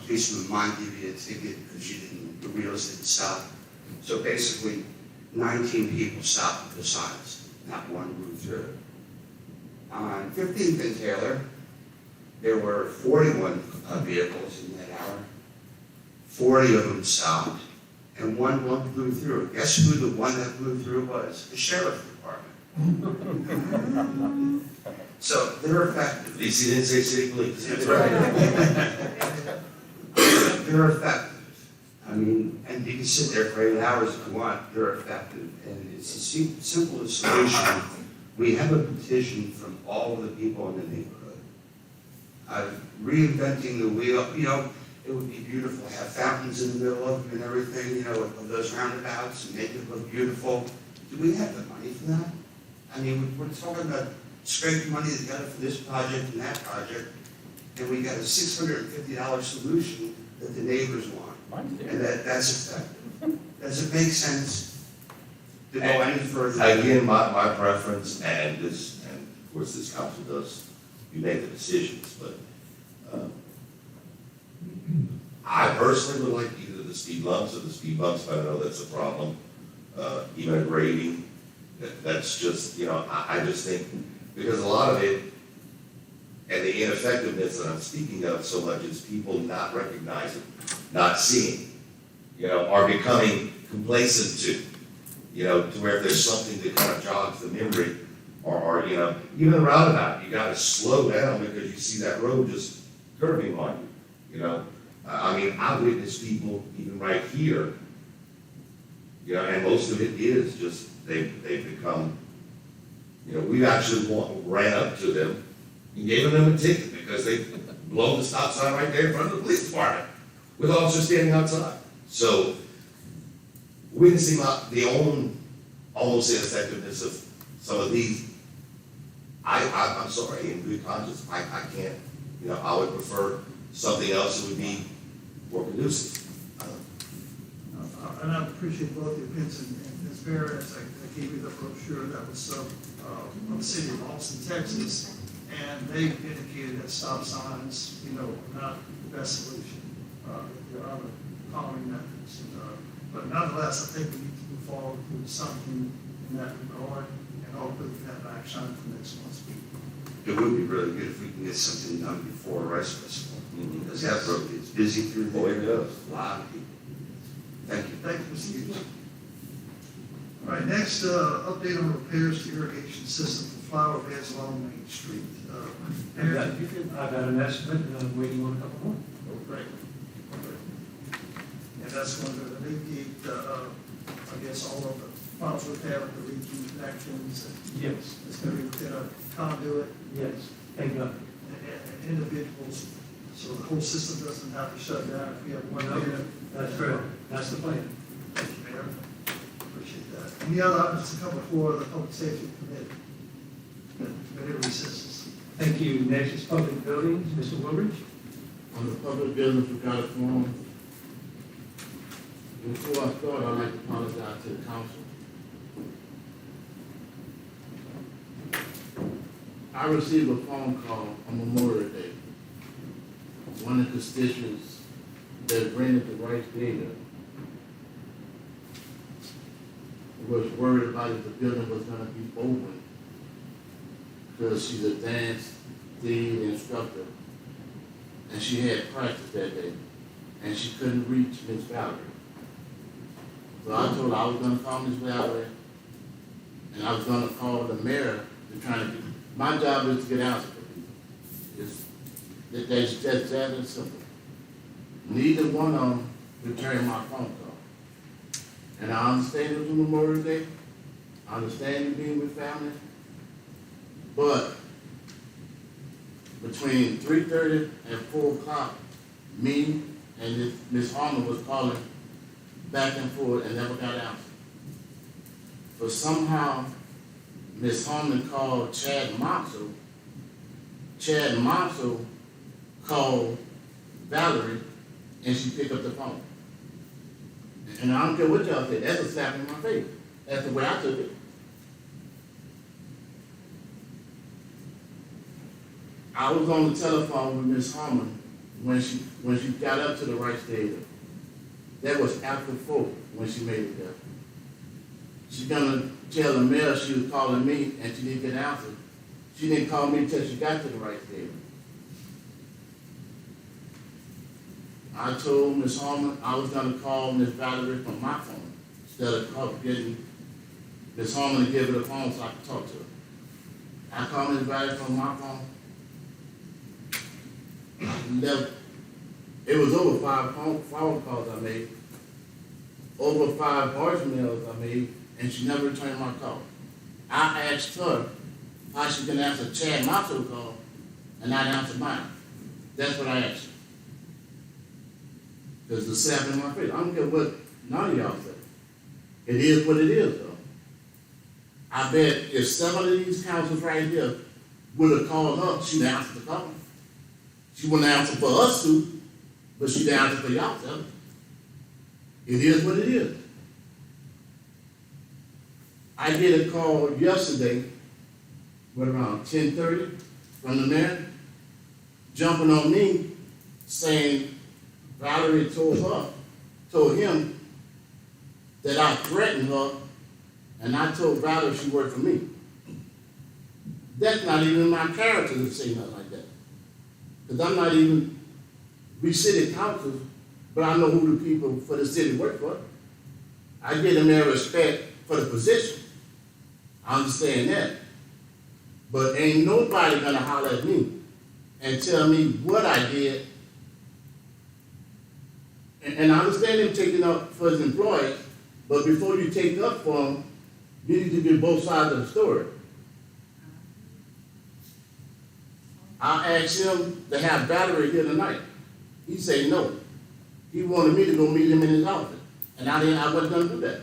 policeman might give you a ticket because the wheels didn't stop. So basically, 19 people stopped at the signs, not one moved through. On 15th and Taylor, there were 41 vehicles in that hour. 40 of them stopped, and one blew through. Guess who the one that blew through was? The sheriff's department. So they're effective. At least he didn't say city police. That's right. They're effective. I mean, and you can sit there for 8 hours if you want. They're effective, and it's the simplest solution. We have a petition from all of the people in the neighborhood. Reinventing the wheel. It would be beautiful to have fountains in the middle of them and everything. Of those roundabouts and make it look beautiful. Do we have the money for that? I mean, we're talking about scraping money together for this project and that project, and we got a $650 solution that the neighbors want, and that's effective. Does it make sense to go any further? Again, my preference, and of course this council does, you make the decisions, but I personally would like either the speed bumps or the speed bumps, but I know that's a problem. Even a grading, that's just, I just think, because a lot of it, and the ineffectiveness that I'm speaking of so much is people not recognizing, not seeing, are becoming complacent to where if there's something that kind of jogs the memory, or even the roundabout, you gotta slow down because you see that road just curving on you, I mean, I witness people even right here, and most of it is just, they've become, we actually ran up to them and gave them a ticket because they blown the stop sign right there in front of the police department with officers standing outside. So, witnessing the almost ineffectiveness of some of these, I'm sorry, in good conscience, I can't, I would prefer something else that would be more conducive. And I appreciate both the opinions, and as Mayor, as I gave you the brochure that was from the city of Austin, Texas, and they indicated that stop signs, are not the best solution. there are other calling methods. But nonetheless, I think we need to move forward with something in that regard, and hopefully we have action for next month's meeting. It would be really good if we can get something done before Rice Festival, because that road gets busy through there. Oh, it does. A lot of people. Thank you. Thank you, Mr. Hughes. All right, next, update on repairs to irrigation system for flower beds along Main Street. I've got an estimate, and I'm waiting on a couple more. Great. And that's going to alleviate, I guess, all of the problems we've had with the leaking connections. Yes, It's going to be within a conduit yes, thank God. and individuals, so the whole system doesn't have to shut down if we have one there. That's correct, that's the plan. Thank you, Mayor. Appreciate that. Any other items to come before the Public Safety Committee? The committee recesses. Thank you. Next is public buildings, Mr. Woodridge. On the public business, we got a forum. Before I start, I'd like to apologize to the council. I received a phone call on Memorial Day. One of the constituents that rented the Rice Theater was worried about if the building was gonna be open, because she's a dance theater instructor, and she had practice that day, and she couldn't reach Miss Valerie. So I told her I was gonna call Miss Valerie, and I was gonna call the mayor to try to get, my job is to get answers for people. That's that and simple. Neither one of them returned my phone call. And I understand it was Memorial Day, I understand you being with family, but between 3:30 and 4 o'clock, me and Miss Harmon was calling back and forth and never got answered. But somehow, Miss Harmon called Chad Marshall. Chad Marshall called Valerie, and she picked up the phone. And I don't care what y'all say, that's a slap in my face. That's the way I took it. I was on the telephone with Miss Harmon when she got up to the Rice Theater. That was after 4 when she made it there. She's gonna tell the mayor she was calling me and she didn't get an answer. She didn't call me until she got to the Rice Theater. I told Miss Harmon I was gonna call Miss Valerie from my phone instead of getting Miss Harmon to give her the phone so I could talk to her. I called Miss Valerie from my phone. It was over 5 phone calls I made, over 5 voicemails I made, and she never returned my call. I asked her how she can answer Chad Marshall's call and not answer mine. That's what I asked her. Because the slap in my face. I don't care what none of y'all say. It is what it is, though. I bet if some of these councils right here would have called her, she'd answer the call. She wouldn't answer for us to, but she'd answer for y'all. It is what it is. I get a call yesterday, around 10:30, from the mayor, jumping on me, saying Valerie told him that I threatened her, and I told Valerie she worked for me. That's not even my character to say nothing like that. Because I'm not even, we city councils, but I know who the people for the city work for. I give them their respect for the position. I understand that. But ain't nobody gonna holler at me and tell me what I did. And I understand him taking up for his employees, but before you take up for them, you need to get both sides of the story. I asked him to have Valerie here tonight. He said no. He wanted me to go meet him in his office, and I wasn't gonna do that.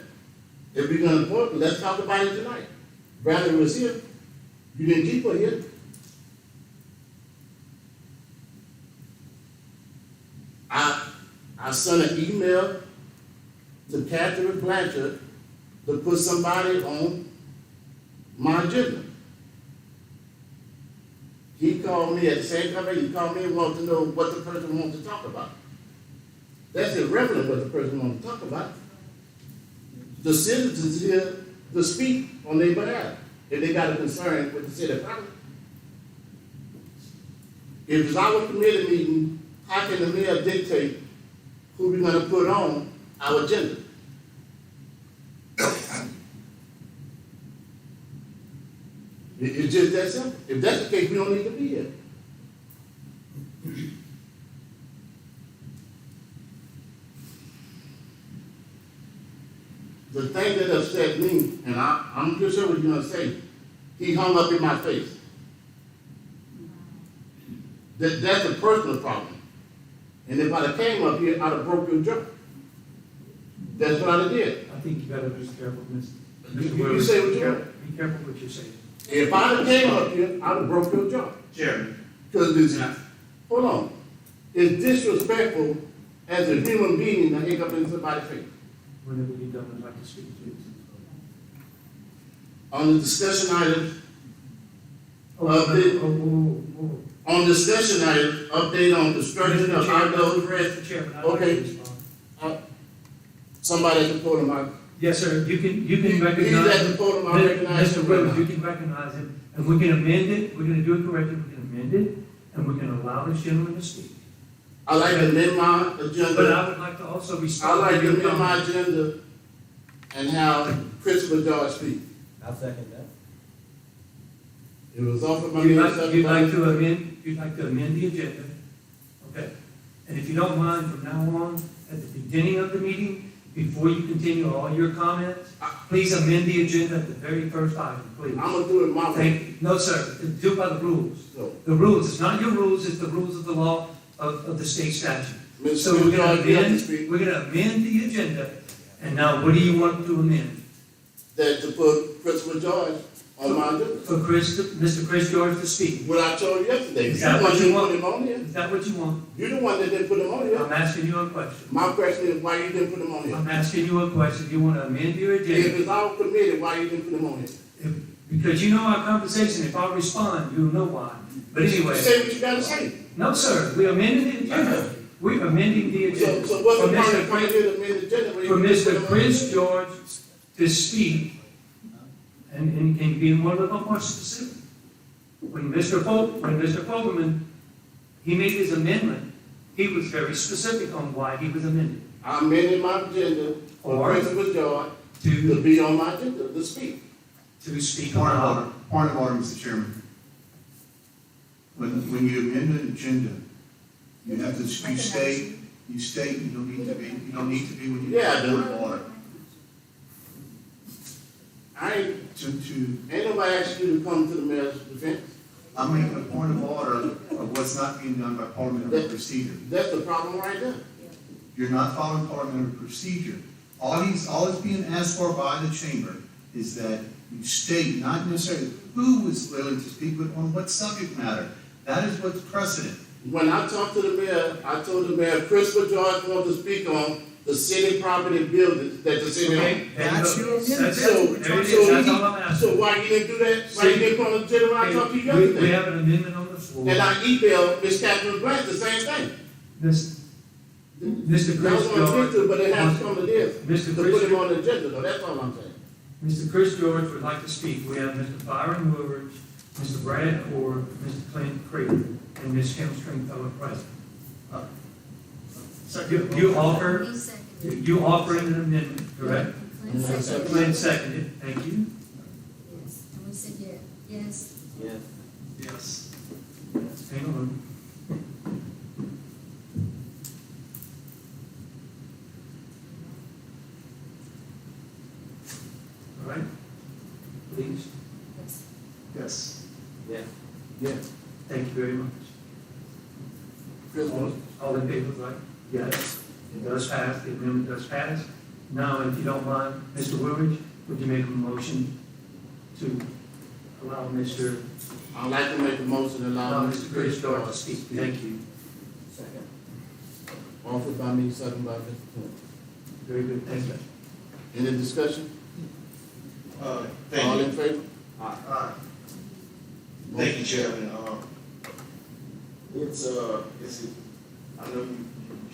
If we're gonna talk, let's talk about it tonight. Valerie was here. You didn't keep her here. I sent an email to Catherine Blanchard to put somebody on my agenda. He called me at the same time, he called me and wanted to know what the person wants to talk about. That's irrelevant what the person wants to talk about. The citizens here to speak on their behalf, if they got a concern with the city property. If it's our committee meeting, how can the mayor dictate who we're gonna put on our agenda? It's just that simple. If that's the case, we don't need to be here. The thing that upset me, and I'm just sure what you're gonna say, he hung up in my face. That's a personal problem. And if I'd have came up here, I'd have broke your jaw. That's what I'd have did. I think you gotta be careful, Mr. You say what you want. Be careful what you say. If I'd have came up here, I'd have broke your jaw. Chairman. Because this, hold on, it's disrespectful as a human being to hang up in somebody's face. Whenever you're done, I'd like to speak, please. On the discussion item, on discussion item, update on construction of outdoor rest. Mr. Chairman, I'd like to Okay. respond. Somebody at the podium, Yes, sir, you can he's recognize. at the podium, I recognize Mr. him Rhodes, right you now. can recognize him, and we can amend it, we're gonna do it correctly, we can amend it, and we can allow this gentleman to speak. I like to amend my But agenda, I would like to also I respond like to to your amend my comment. agenda and how Christopher George speak. I'll second that. It was offered by You'd me. you'd like to amend the agenda, okay? And if you don't mind, from now on, at the beginning of the meeting, before you continue all your comments, please amend the agenda at the very first item, please. I'm gonna do it my way. Thank you. No, sir, do it by the rules. So, The rules, it's not your rules, it's the rules of the law of the state statute. Mr. So we're gonna George, you have to amend, speak. we're gonna amend the agenda, and now what do you want to amend? That to put Christopher George on my agenda. For Mr. Chris George to speak. What I told you yesterday, Is you that the what one you that want? put him on here. Is that what you want? You're the one that didn't put him on here. I'm asking you a question. My question is why you didn't put him on here? I'm asking you a question. You want to amend your If agenda? it's all committed, why you didn't put him on here? Because you know our conversation. If I respond, you'll know why. But anyway, Say what you gotta say. no, sir, we're amending the agenda. We're amending the agenda. So what's For the point Mr. of trying to amend the agenda? when you For didn't put Mr. him on Chris here? George to speak, and can be more, a little more specific. When Mr. Fogelman, he made his amendment, he was very specific on why he was amended. I amended my agenda for Or Christopher George to be on my agenda, to speak. to speak Point of about. order, point of order, Mr. Chairman. When you amend an agenda, you have to, you state, you don't need to be when you. Yeah, I do. Point of order. I ain't, ain't nobody asked you to come to the mayor's defense. I'm making a point of order of what's not being done by parliamentary procedure. That's the problem right there. You're not following parliamentary procedure. All is being asked for by the chamber is that you state, not necessarily who is willing to speak, but on what subject matter. That is what's precedent. When I talked to the mayor, I told the mayor, Christopher George wants to speak on the city property buildings that the city Okay, owns. that's your So, So, that's all I'm asking. so why you didn't do that? Why you didn't come on the agenda when I talked to you We yesterday? have an amendment on the floor. And I emailed Ms. Catherine Grant the same thing. Mr. That Chris was on George. Twitter, but it has to come to this, Mr. to Chris- put him on the agenda, though, that's all I'm saying. Mr. Chris George would like to speak. We have Mr. Byron Woodward, Mr. Brad Ford, Mr. Clint Craig, and Ms. Kim Stringfellow present. You offer, you offering an amendment, correct? Clint seconded, thank you. Yes, and we said yes. Yes. Yes. Hang on. All right, please. Yes. Yes. Yeah. Thank you very much. Chris, All in favor, right? Yes, it does pass, the amendment does pass. Now, if you don't mind, Mr. Woodridge, would you make a motion to allow Mr. I'd like to make a motion to allow Mr. Chris George to to speak? speak. Thank you. Second. Offered by me, second by Mr. Clint. Very good, thank you. Any discussion? All in favor? Thank you, Chairman. It's I know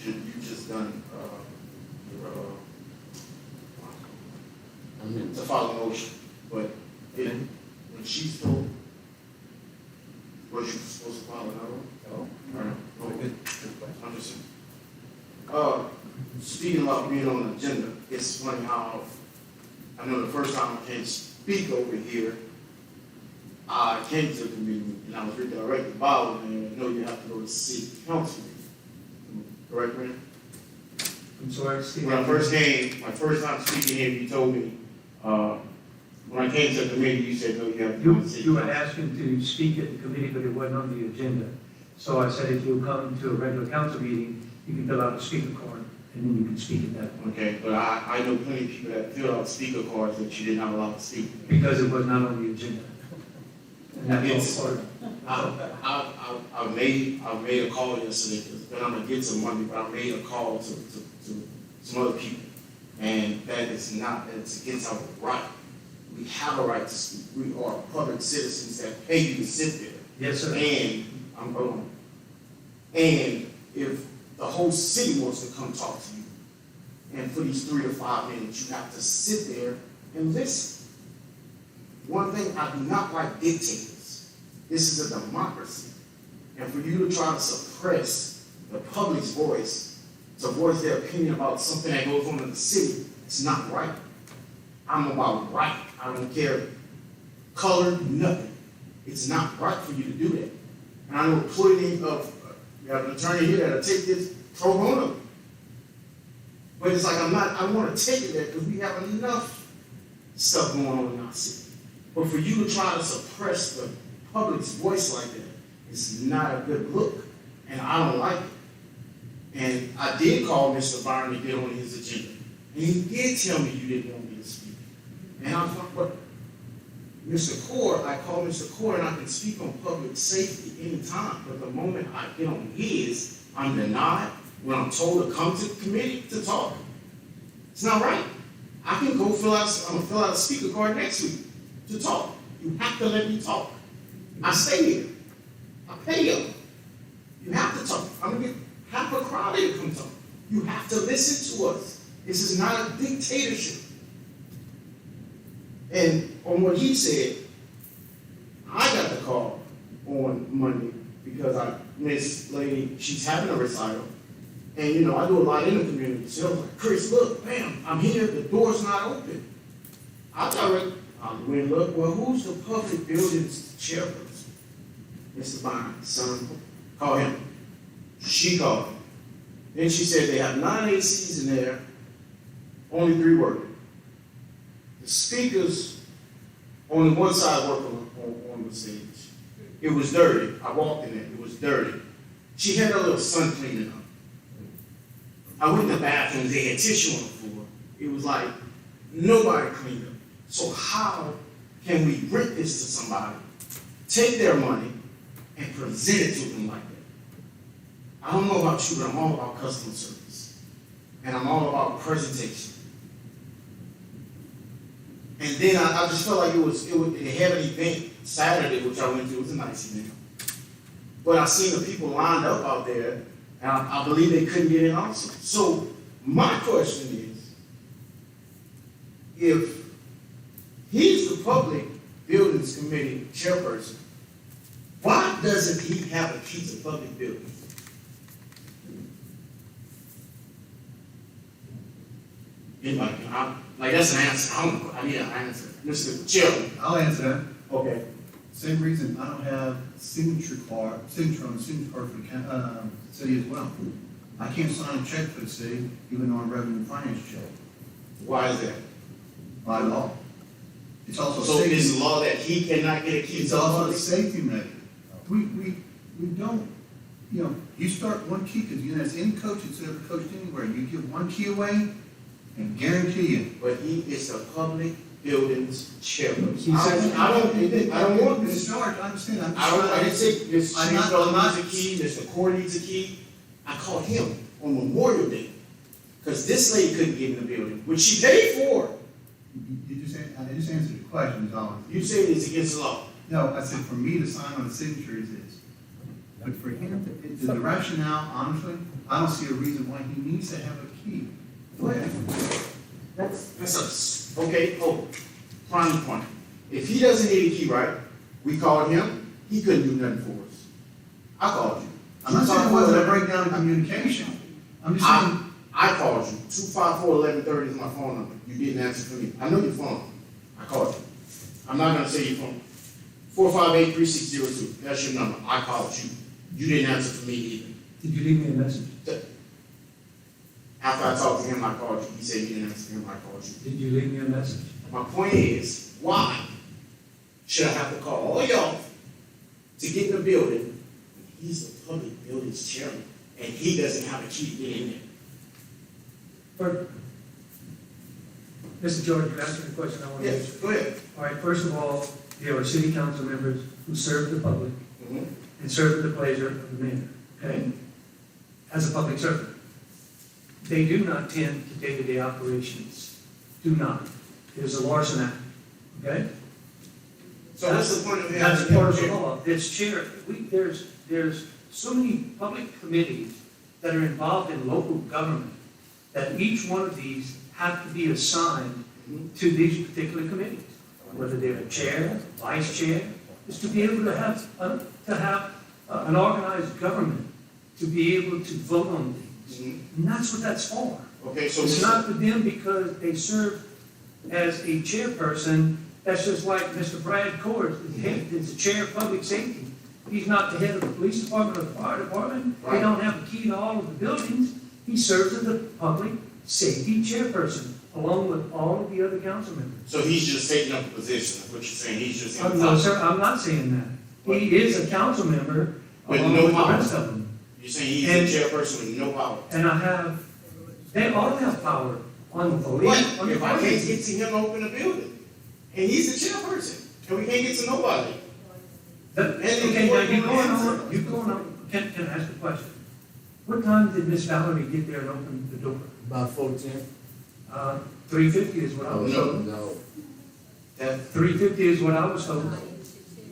you just done, your, I mean, to follow motion, but when she spoke, was you supposed to follow another one? No. Okay. I'm just saying. Speaking about being on the agenda, it's funny how, I know the first time I came speak over here, I came to the meeting and I was redirected by and I know you have to go to city council meeting. Correct, man? I'm sorry, Steve. When I first came, my first time speaking here, you told me, when I came to the committee, you said, no, you have to go to city You were council. asking to speak at the committee, but it wasn't on the agenda. So I said if you'll come to a regular council meeting, you can fill out a speaker card, and then you can speak at that point. Okay, but I know plenty of people that filled out speaker cards that you did not allow to speak. Because it was not on the agenda. And that's all part of it. I made a call yesterday, and I'm gonna get some money, but I made a call to some other people. And that is not, it's against our right. We have a right to speak. We are public citizens that pay you to sit there. Yes, sir. And, I'm going, and if the whole city wants to come talk to you, and for these 3 to 5 minutes, you have to sit there and listen. One thing, I do not like dictators. This is a democracy. And for you to try to suppress the public's voice, to voice their opinion about something that goes on in the city, it's not right. I'm about right. I don't care color, nothing. It's not right for you to do that. And I know plenty of, you have an attorney here that'll take this pro bono. But it's like, I don't want to take it there because we have enough stuff going on in our city. But for you to try to suppress the public's voice like that, it's not a good look. And I don't like it. And I did call Mr. Byron to get on his agenda. And he did tell me you didn't want me to speak. And I was like, but Mr. Core, I call Mr. Core and I can speak on public safety anytime. But the moment I get on his, I'm denied when I'm told to come to the committee to talk. It's not right. I can go I'm gonna fill out a speaker card next week to talk. You have to let me talk. I stay here. I pay you. You have to talk. I'm gonna get half a Crowley to come talk. You have to listen to us. This is not a dictatorship. And on what he said, I got the call on Monday because Miss Lady, she's having a recital. And you know, I do a lot in the community. So I was like, Chris, look, bam, I'm here, the door's not open. I went and looked, well, who's the public buildings chairperson? Mr. Byron, son, call him. She called him. Then she said they have 9 ACs in there, only 3 working. The speakers, only one side working on the stage. It was dirty. I walked in there, it was dirty. She had her little son cleaning up. I went in the bathroom, they had tissue on the floor. It was like, nobody cleaned up. So how can we rent this to somebody, take their money, and present it to them like that? I don't know about you, but I'm all about customer service. And I'm all about presentation. And then I just felt like they had an event Saturday, which I went to. It was a nice event. But I seen the people lined up out there, and I believe they couldn't get in also. So my question is, if he's the Public Buildings Committee chairperson, why doesn't he have a key to public buildings? Like that's an answer. I need an answer. Mr. Chairman. I'll answer that. Okay. Same reason I don't have signature on the signature card for the city as well. I can't sign a check for the city, even on a revenue and finance check, Why is that? by law. It's also So safety. is the law that he cannot get a key It's to also a public? safety measure. We don't, you start one key, because there's any coach that's ever coached anywhere, you give one key away, and guarantee you. But he is the Public Buildings chairman. He said- I don't want Mr. this. George, I understand. I didn't say Mr. I'm not- Stringfellow needs a key, Mr. Core needs a key. I called him on Memorial Day, because this lady couldn't get in the building, which she paid for. I just answered the question, is all. You say it's against the law. No, I said for me to sign on the signature is this. But for him, the rationale, honestly, I don't see a reason why he needs to have a key. That's okay, prime point. If he doesn't need a key, right, we called him, he couldn't do nothing for us. I called you. I'm not saying it wasn't a breakdown in communication. I'm just saying, I called you, 254-1130 is my phone number, you didn't answer for me, I know your phone, I called you. I'm not gonna say your phone, 458-3602, that's your number, I called you, you didn't answer for me either. Did you leave me a message? After I talked to him, I called you, he said you didn't answer him, I called you. Did you leave me a message? My point is, why should I have to call all y'all to get in the building? He's the public buildings chairman, and he doesn't have a key to get in there. Mr. George, you asked me a question I want to Yes, answer. go ahead. All right, first of all, there are city council members who serve the public Mhm. and serve at the pleasure of the mayor, okay? As a public servant. They do not tend to day-to-day operations, do not. It is a Larson Act, okay? So what's the point of having? That's part of the law. This chair, there's so many public committees that are involved in local government that each one of these have to be assigned to these particular committees. Whether they're a chair, vice chair, is to be able to have an organized government, to be able to vote on things. And that's what that's for. Okay, so. It's not for them because they serve as a chairperson. That's just like Mr. Brad Kors, is the chair of public safety. He's not the head of the police department or the fire department. They Right. don't have a key to all of the buildings. He serves as the public safety chairperson, along with all of the other council members. So he's just taking up a position, that's what you're saying, he's just. No, sir, I'm not saying that. He is a council member, With along no with the power. rest of them. You're saying he's And- the chairperson with no power. And they all have power on the police. What on the if I can't police. get to him to open the building? And he's the chairperson, and we can't get to nobody. Okay, now you're going on, can I ask a question? What time did Miss Valerie get there and open the door? About 4:10. 3:50 is what I was told. No. 3:50 is what I was told.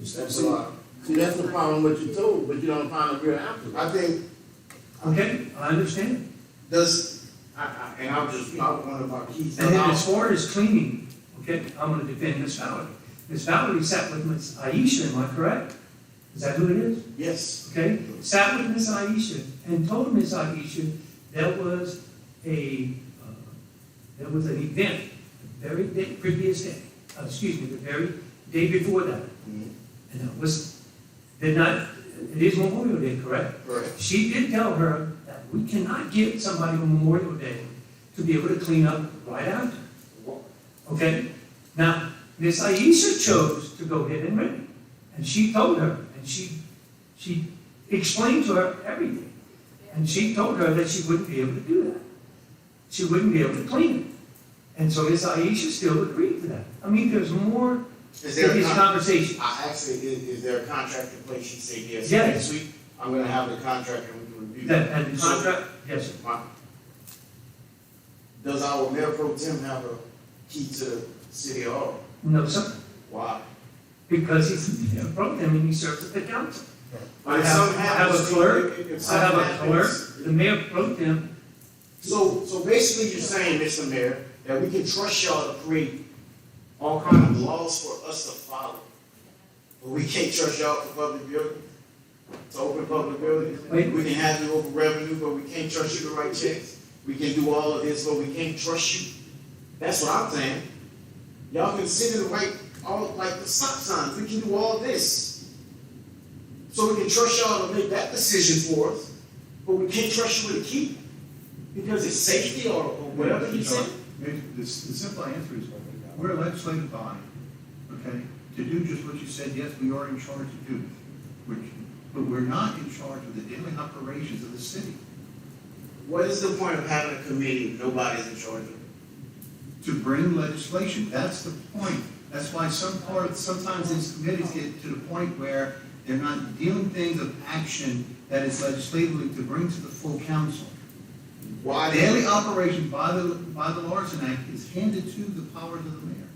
That's a lot. See, that's the problem with you told, but you don't find a real answer. I think, Okay, I understand. and I'm just, I wonder about keys. And then as far as cleaning, okay, I'm gonna defend Miss Valerie. Miss Valerie sat with Miss Aisha, am I correct? Is that who it is? Yes. Okay, sat with Miss Aisha and told Miss Aisha there was an event the very previous day, the very day before that. And it is Memorial Day, correct? Correct. She did tell her that we cannot get somebody on Memorial Day to be able to clean up right after. Okay? Now, Miss Aisha chose to go ahead and rent it. And she told her, and she explained to her everything. And she told her that she wouldn't be able to do that. She wouldn't be able to clean it. And so Miss Aisha still agreed to that. I mean, there's more to this conversation. Is there a contract in place? She said yes. Yes. Next week, I'm gonna have the contract and we can review That, it. and the contract, yes, sir. Does our mayor pro tem have a key to the city hall? No, sir. Why? Because he's a pro tem and he serves at the council. But if I something have a happens to clerk, you, if I have something a clerk, happens- the mayor pro tem. So basically you're saying, Mr. Mayor, that we can trust y'all to create all kind of laws for us to follow. But we can't trust y'all for public buildings, to open public buildings. Wait. We can have you over revenue, but we can't trust you to write checks. We can do all of this, but we can't trust you. That's what I'm saying. Y'all can sit and write all, like the stop signs, we can do all this. So we can trust y'all to make that decision for us, but we can't trust you with a key. Because it's safety or whatever he said. The simple answer is, we're a legislative body, okay, to do just what you said, yes, we are in charge to do, but we're not in charge of the daily operations of the city. What is the point of having a committee if nobody's in charge of it? To bring legislation, that's the point. That's why sometimes these committees get to the point where they're not dealing things of action that is legislatively to bring to the full council. Why Daily operation by the Larson Act is handed to the powers of the mayor,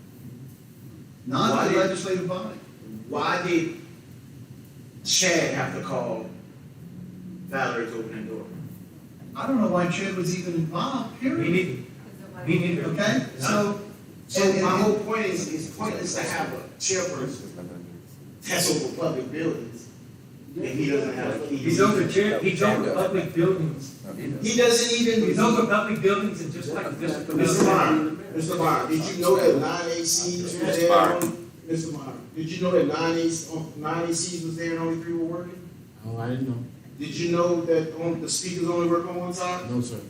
not the legislative body. Why did Chad have to call Valerie to open that door. I don't know why Chad was even involved, Me period. neither. Me neither. Okay, so. So my whole point is, it's pointless to have a chairperson that's over public buildings, and he doesn't have a key. He's over public buildings. He doesn't even. He's over public buildings and just like this. Mr. Meyer, did you know that 9 ACs was Mr. there? Meyer. Mr. Meyer, did you know that 9 ACs was there and only 3 were working? Oh, I didn't know. Did you know that the speakers only work on one side? No, sir.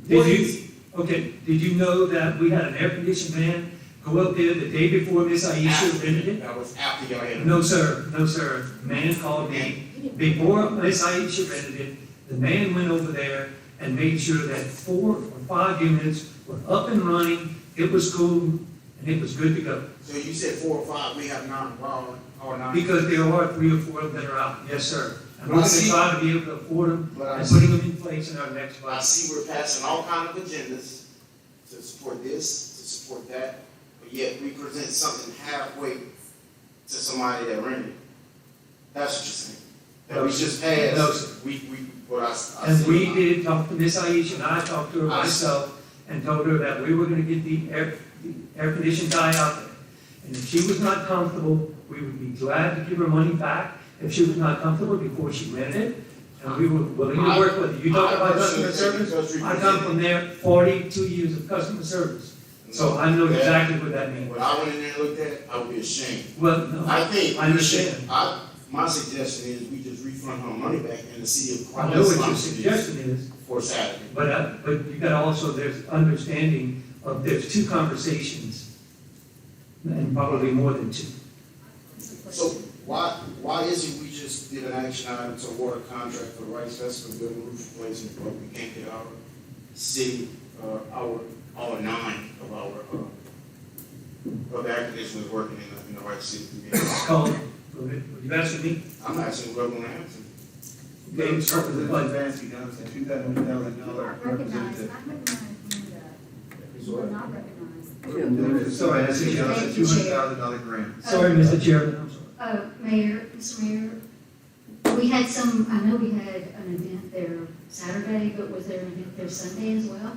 Did you know that we had an air conditioned van go up there the day before Miss Aisha rented it? That was after y'all had. No, sir, no, sir. Man called me before Miss Aisha rented it. The man went over there and made sure that 4 or 5 units were up and running. It was cool and it was good to go. So you said 4 or 5, we have 9, or 9? Because there are 3 or 4 that are out. Yes, sir. And we're I gonna see. try to be able to afford them But I and see. putting them in place in our next I budget. see we're passing all kind of agendas to support this, to support that, but yet we present something halfway to somebody that rented it. That's what you're saying. That we just passed. No, sir. I And see. we did talk to Miss Aisha, and I talked to her I see. myself, and told her that we were gonna get the air conditioned guy out there. And if she was not comfortable, we would be glad to give her money back if she was not comfortable before she rented it. And we were willing to work with her. You talk about customer service, I come from there, 42 years of customer service. So I know exactly what that means. When I went in there and looked at it, I would be ashamed. Well, no, I think. I understand. My suggestion is we just refund her money back in the city of I Crowley. know what your suggestion is, For Saturday. but you got also, there's understanding of, there's 2 conversations, and probably more than 2. So why is it we just did an action item to award a contract for the Rice Festival building roof replacement, but we can't get our city, all 9 of the air conditioners working in the right city? It's called, you asking me? I'm asking whoever gonna answer. Okay, start with the budget. Fancy guns, that $2,000 representative. You are not recognized. Sorry, that's Thank a you, Chair. $200,000 grant. Sorry, Mr. Chairman, I'm sorry. Mr. Mayor, we had I know we had an event there Saturday, but was there an event there Sunday as well?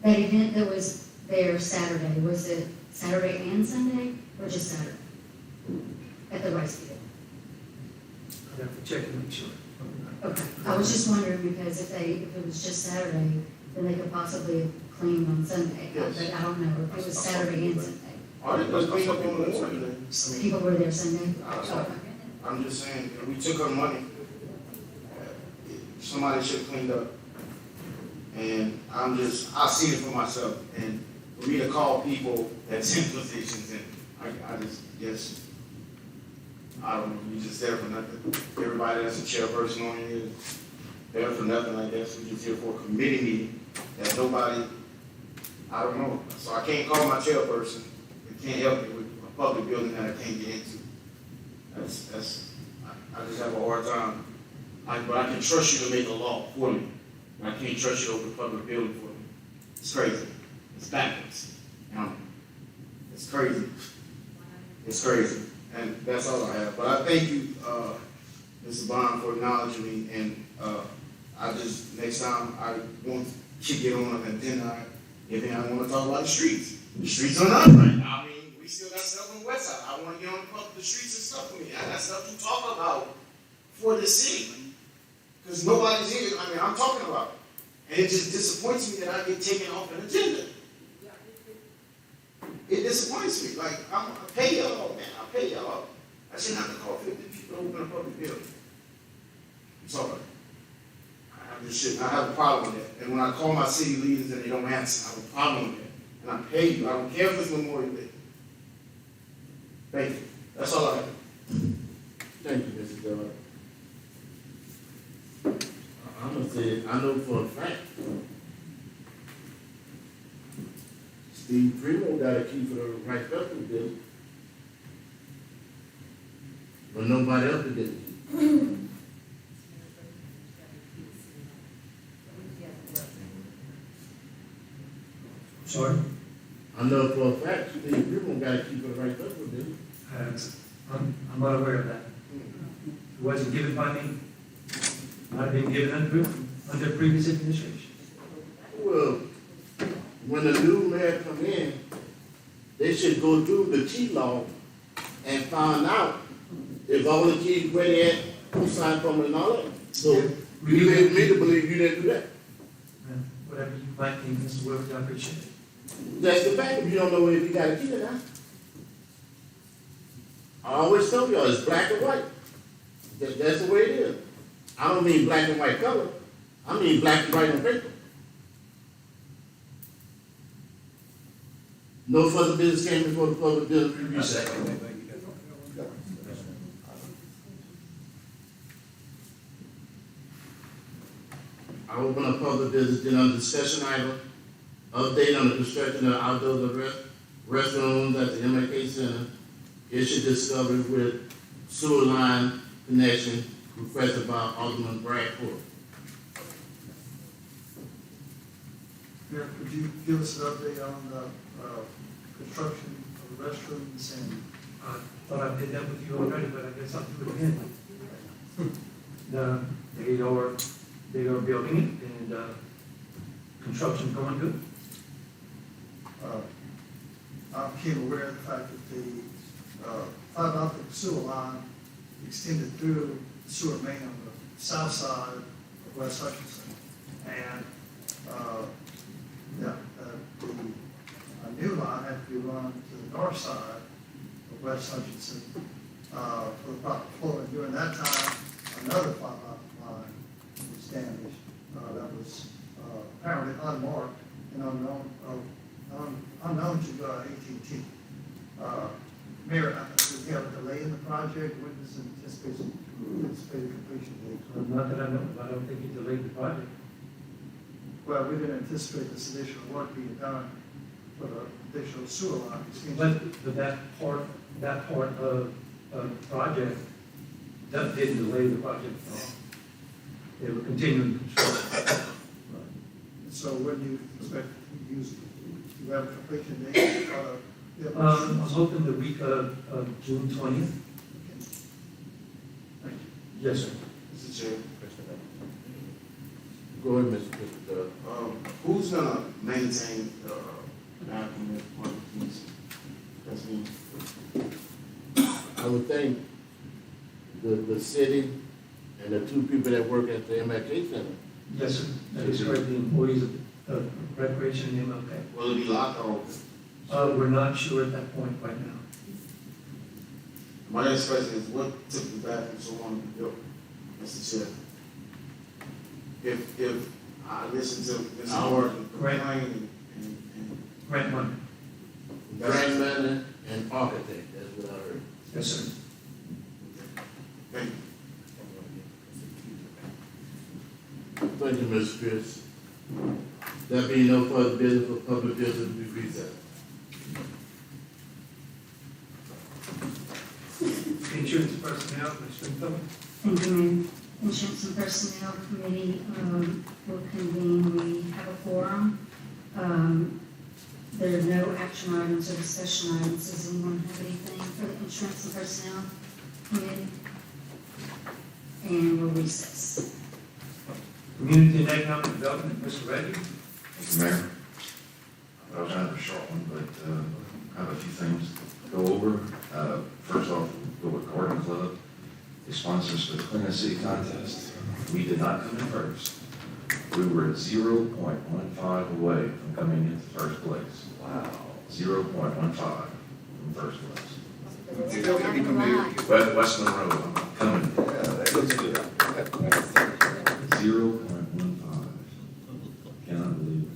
That event that was there Saturday, was it Saturday and Sunday, or just Saturday? At the rice field? I have to check and make sure. Okay, I was just wondering, because if it was just Saturday, then they could possibly have cleaned on Sunday. Yes. But I don't know if it was Saturday and Sunday. All they just clean up on the morning. People were there Sunday? Okay. I'm just saying, we took her money. Somebody should have cleaned up. And I see it for myself. And for me to call people that's in positions, and I just guess, I don't know, you just there for nothing. Everybody that's a chairperson on here is there for nothing, I guess. We just here for a committee meeting that nobody, I don't know. So I can't call my chairperson. They can't help me with a public building that I can't get into. I just have a hard time. But I can trust you to make a law for me. I can't trust you to open a public building for me. It's crazy. It's backwards. It's crazy. It's crazy. And that's all I have. But I thank you, Mr. Bond, for acknowledging me. And next time, I want to get on an agenda. I want to talk about the streets. The streets are not right. I mean, we still got stuff on the west side. I want to get on the streets and stuff for me. I got stuff to talk about for the city. Because nobody's here. I mean, I'm talking about it. And it just disappoints me that I get taken off an agenda. It disappoints me. Like, I pay y'all, man. I pay y'all. I shouldn't have to call 50 people to open a public building. I'm sorry. I just shouldn't. I have a problem with that. And when I call my city leaders and they don't answer, I have a problem with that. And I pay you. I don't care if it's Memorial Day. Thank you. That's all I have. Thank you, Mr. Dillon. I'm gonna say, I know for a fact, Steve Primo got a key for the Rice Festival building. But nobody else did it. Sorry? I know for a fact, Steve Primo got a key for the Rice Festival building. I'm not aware of that. It wasn't given by me. I've been given under previous administration. Well, when the new mayor come in, they should go through the T law and find out if all the keys where they at, who signed from it and all that. So, you lead me to believe you didn't do that. Whatever you might think, Mr. Wilkes, I appreciate it. That's the fact, if you don't know if you got a key or not. I always tell y'all, it's black and white. That's the way it is. I don't mean black and white color. I mean black and white on paper. No further business came before the public business review session. I open up public business, then on discussion item, update on the construction of outdoor restrooms at the MLK Center, issue discovery with sewer line connection requested by Alderman Brad Ford. Mayor, could you give us an update on the construction of the restrooms and I thought I did that with you already, but I guess I'll do it again. They are building it, and construction going good. I became aware of the fact that the fiber optic sewer line extended through the sewer main on the south side of West Hutchinson. And the new line had to be run to the north side of West Hutchinson for the proper flow. And during that time, another fiber optic line was damaged. That was apparently unmarked and unknown to AT&T. Mayor, do we have a delay in the project? When does it anticipate completion date? Not that I know of. I don't think it delayed the project. Well, we didn't anticipate this additional work being done for the additional sewer line extension. But that part of the project, that didn't delay the project at all. They were continuing construction. So when do you expect to use it? Do you have a completion date? I'm hoping the week of June 20th. Thank you. Yes, sir. Mr. Chair, Go ahead, Mr. Christopher. who's gonna maintain the bathroom at Martin Keys? That's me. I would think the city and the two people that work at the MLK Center. Yes, sir. That is correct. The employees of Recreation and MLK. Will it be locked or open? We're not sure at that point right now. My next question is, what took the bathroom so long to be built, Mr. Chair? If I listen to Mr. Morgan complain and Grant money. Grant money and architect, that's what I heard. Yes, sir. thank you. Thank you, Mr. Pierce. There being no further business for public business, we recess. Insurance personnel, Ms. Springfield. Thank you, Mayor. Insurance and Personnel Committee will convene. We have a quorum. There are no action items or discussion items. Does anyone have anything for the Insurance and Personnel Committee? And we'll recess. Community and Economic Development, Mr. Reddy. Thank you, Mayor. I was kind of a short one, but I have a few things to go over. First off, we'll go with Garden Club. They sponsor us for the Clean City contest. We did not come in first. We were at 0.15 away from coming into first place. Wow. 0.15 from first place. West Monroe, I'm coming. Yeah, that looks good. 0.15. Cannot believe it.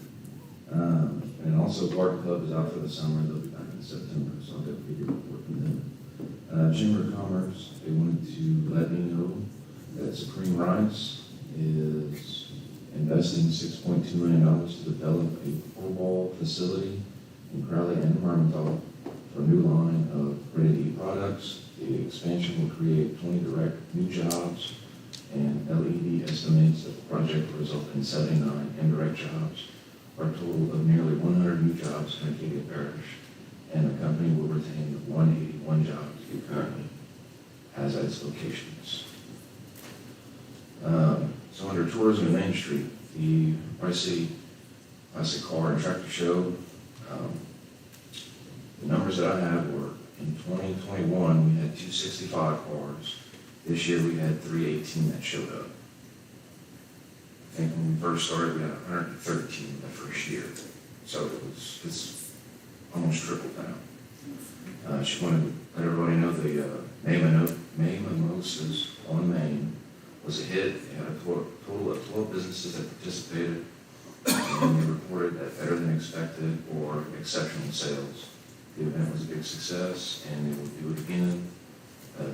And also, Garden Club is out for the summer. They'll be back in September, so I'll get a figure report from them. Chamber of Commerce, they wanted to let me know that Supreme Rice is investing $6.2 million to develop a full-ball facility in Crowley and Mermentau for a new line of ready-to-eat products. The expansion will create 20 direct new jobs, and LED estimates that the project will result in 79 indirect jobs, for a total of nearly 100 new jobs in Acadia Parish, and the company will retain 181 jobs it currently has at its locations. So under tourism and Main Street, the Rice-City Classic Car and Tractor Show, the numbers that I have were in 2021, we had 265 cars. This year we had 318 that showed up. I think when we first started, we had 113 the first year. So it's almost tripled now. She wanted to let everybody know the May Mimosas on Main was a hit. They had a total of 12 businesses that participated, and they reported that better than expected or exceptional sales. The event was a big success, and they will do it again.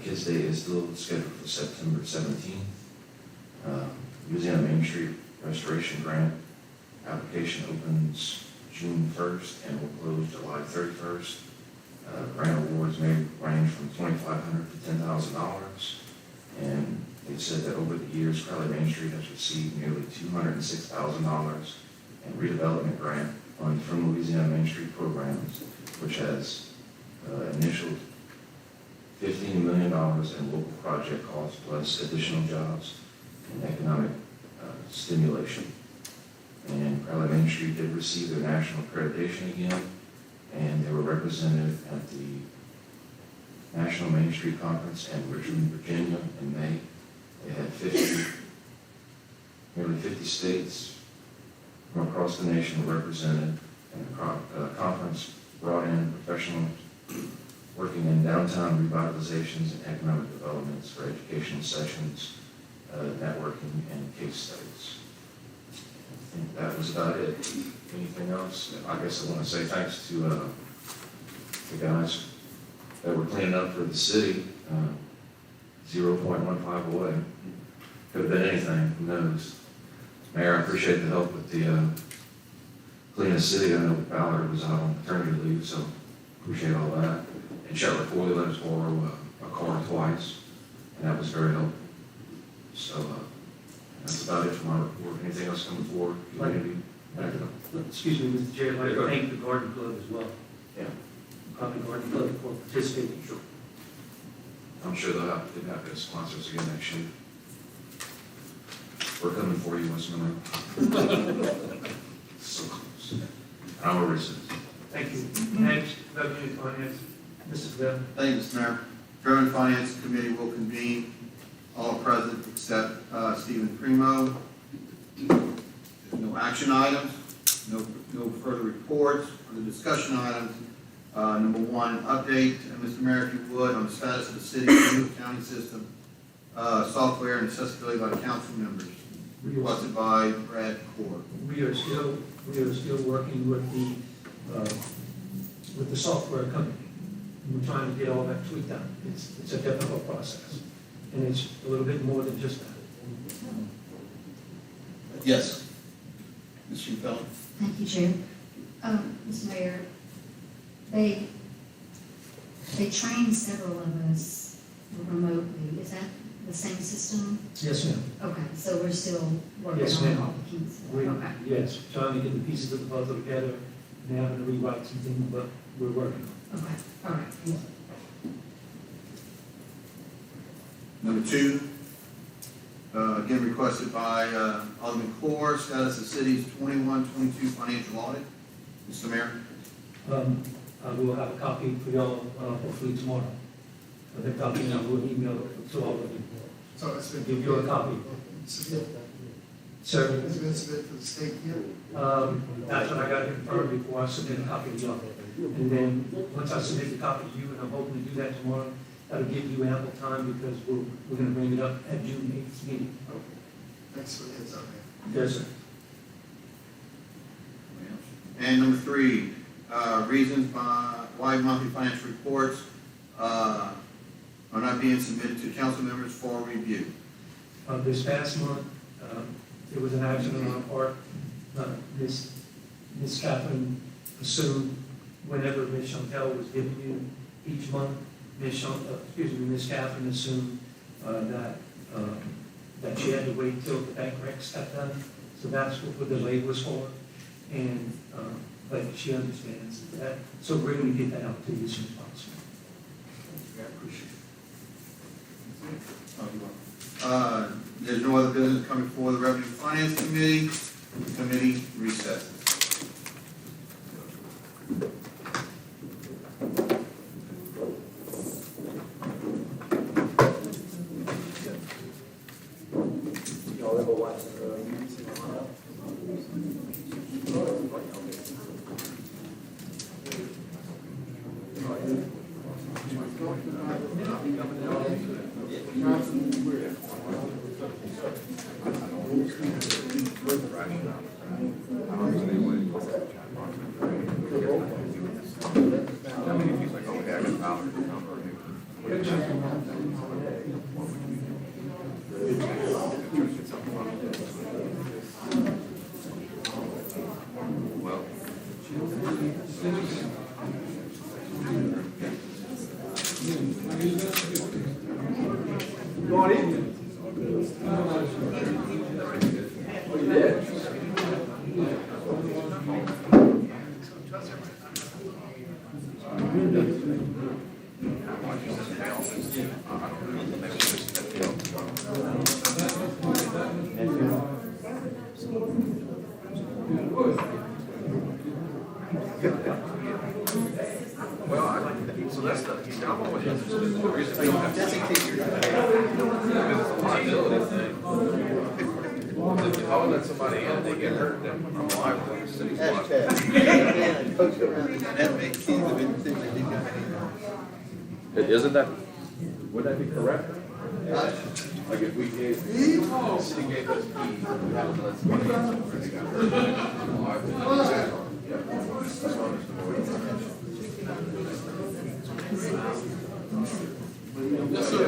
Kids Day is still scheduled for September 17th. Louisiana Main Street Restoration Grant application opens June 1st and will close July 31st. Grant awards may range from $2,500 to $10,000. And they said that over the years, Crowley Main Street has received nearly $206,000 in redevelopment grant funds from Louisiana Main Street programs, which has initial $15 million in local project costs plus additional jobs and economic stimulation. And Crowley Main Street did receive their national accreditation again, and they were represented at the National Main Street Conference in Richmond, Virginia in May. They had nearly 50 states from across the nation represented, and the conference brought in professionals working in downtown revitalizations and economic developments for educational sessions, networking, and case studies. I think that was about it. Anything else? I guess I want to say thanks to the guys that were cleaning up for the city, 0.15 away. Could have been anything, who knows? Mayor, I appreciate the help with the cleaning the city. I know Ballard was out on maternity leave, so appreciate all that. And Shetler Foley let us borrow a car twice, and that was very helpful. So that's about it for my report. Anything else coming forward? Excuse me, Mr. Chair, I'd like to thank the Garden Club as well. Yeah. Probably Garden Club for participating. Sure. I'm sure they'll have to sponsor us again next year. We're coming for you, West Monroe. So close. I'm a resident. Thank you. Next, Revenue and Finance, Mrs. Bell. Thank you, Mr. Mayor. Revenue and Finance Committee will convene, all present except Stephen Primo. There's no action items, no further reports. On the discussion items, number one, update, Mr. Mayor, if you would, on the status of the city and county system, software and accessibility by the council members, requested by Brad Core. We are still working with the software company. We're trying to get all that tweaked out. It's a difficult process, and it's a little bit more than just that. Yes. Mr. Fellow. Thank you, Chair. Mr. Mayor, they trained several of us remotely. Is that the same system? Yes, ma'am. Okay, so we're still working Yes, on ma'am. all the kinks. We- Okay. Yes, trying to get the pieces of the puzzle together and having to rewrite some things, but we're working on it. Okay, all right, thank you. Number two, again requested by Alderman Core, status of city's 21-22 financial audit. Mr. Mayor. I will have a copy for y'all, hopefully tomorrow. The copy, I will email it to all of you. So it's been. Give you a copy. Submit. Sir? It's been submitted for the state yet? That's what I got to confirm before I submit a copy to y'all. And then, once I submit the copy to you, and I'm hoping to do that tomorrow, that'll give you ample time because we're gonna bring it up at June 8th meeting. Okay. Thanks for the heads up, man. Yes, sir. And number three, reasons why monthly financial reports are not being submitted to council members for review. This past month, there was an accident on our part. Miss Catherine assumed whenever Miss Chantel was giving you each month, Miss Catherine assumed that she had to wait till the bank recs got done. So that's what the delay was for. And, but she understands that. So we're going to get that out to you as soon as possible. I appreciate it. Oh, you're welcome. There's no other business coming before the Revenue Finance Committee. Committee recess. Y'all ever watch the meetings in Ohio? Isn't that, would that be correct? Like if we gave, the city gave us keys, we have to let somebody else where they got hurt. Yes, sir.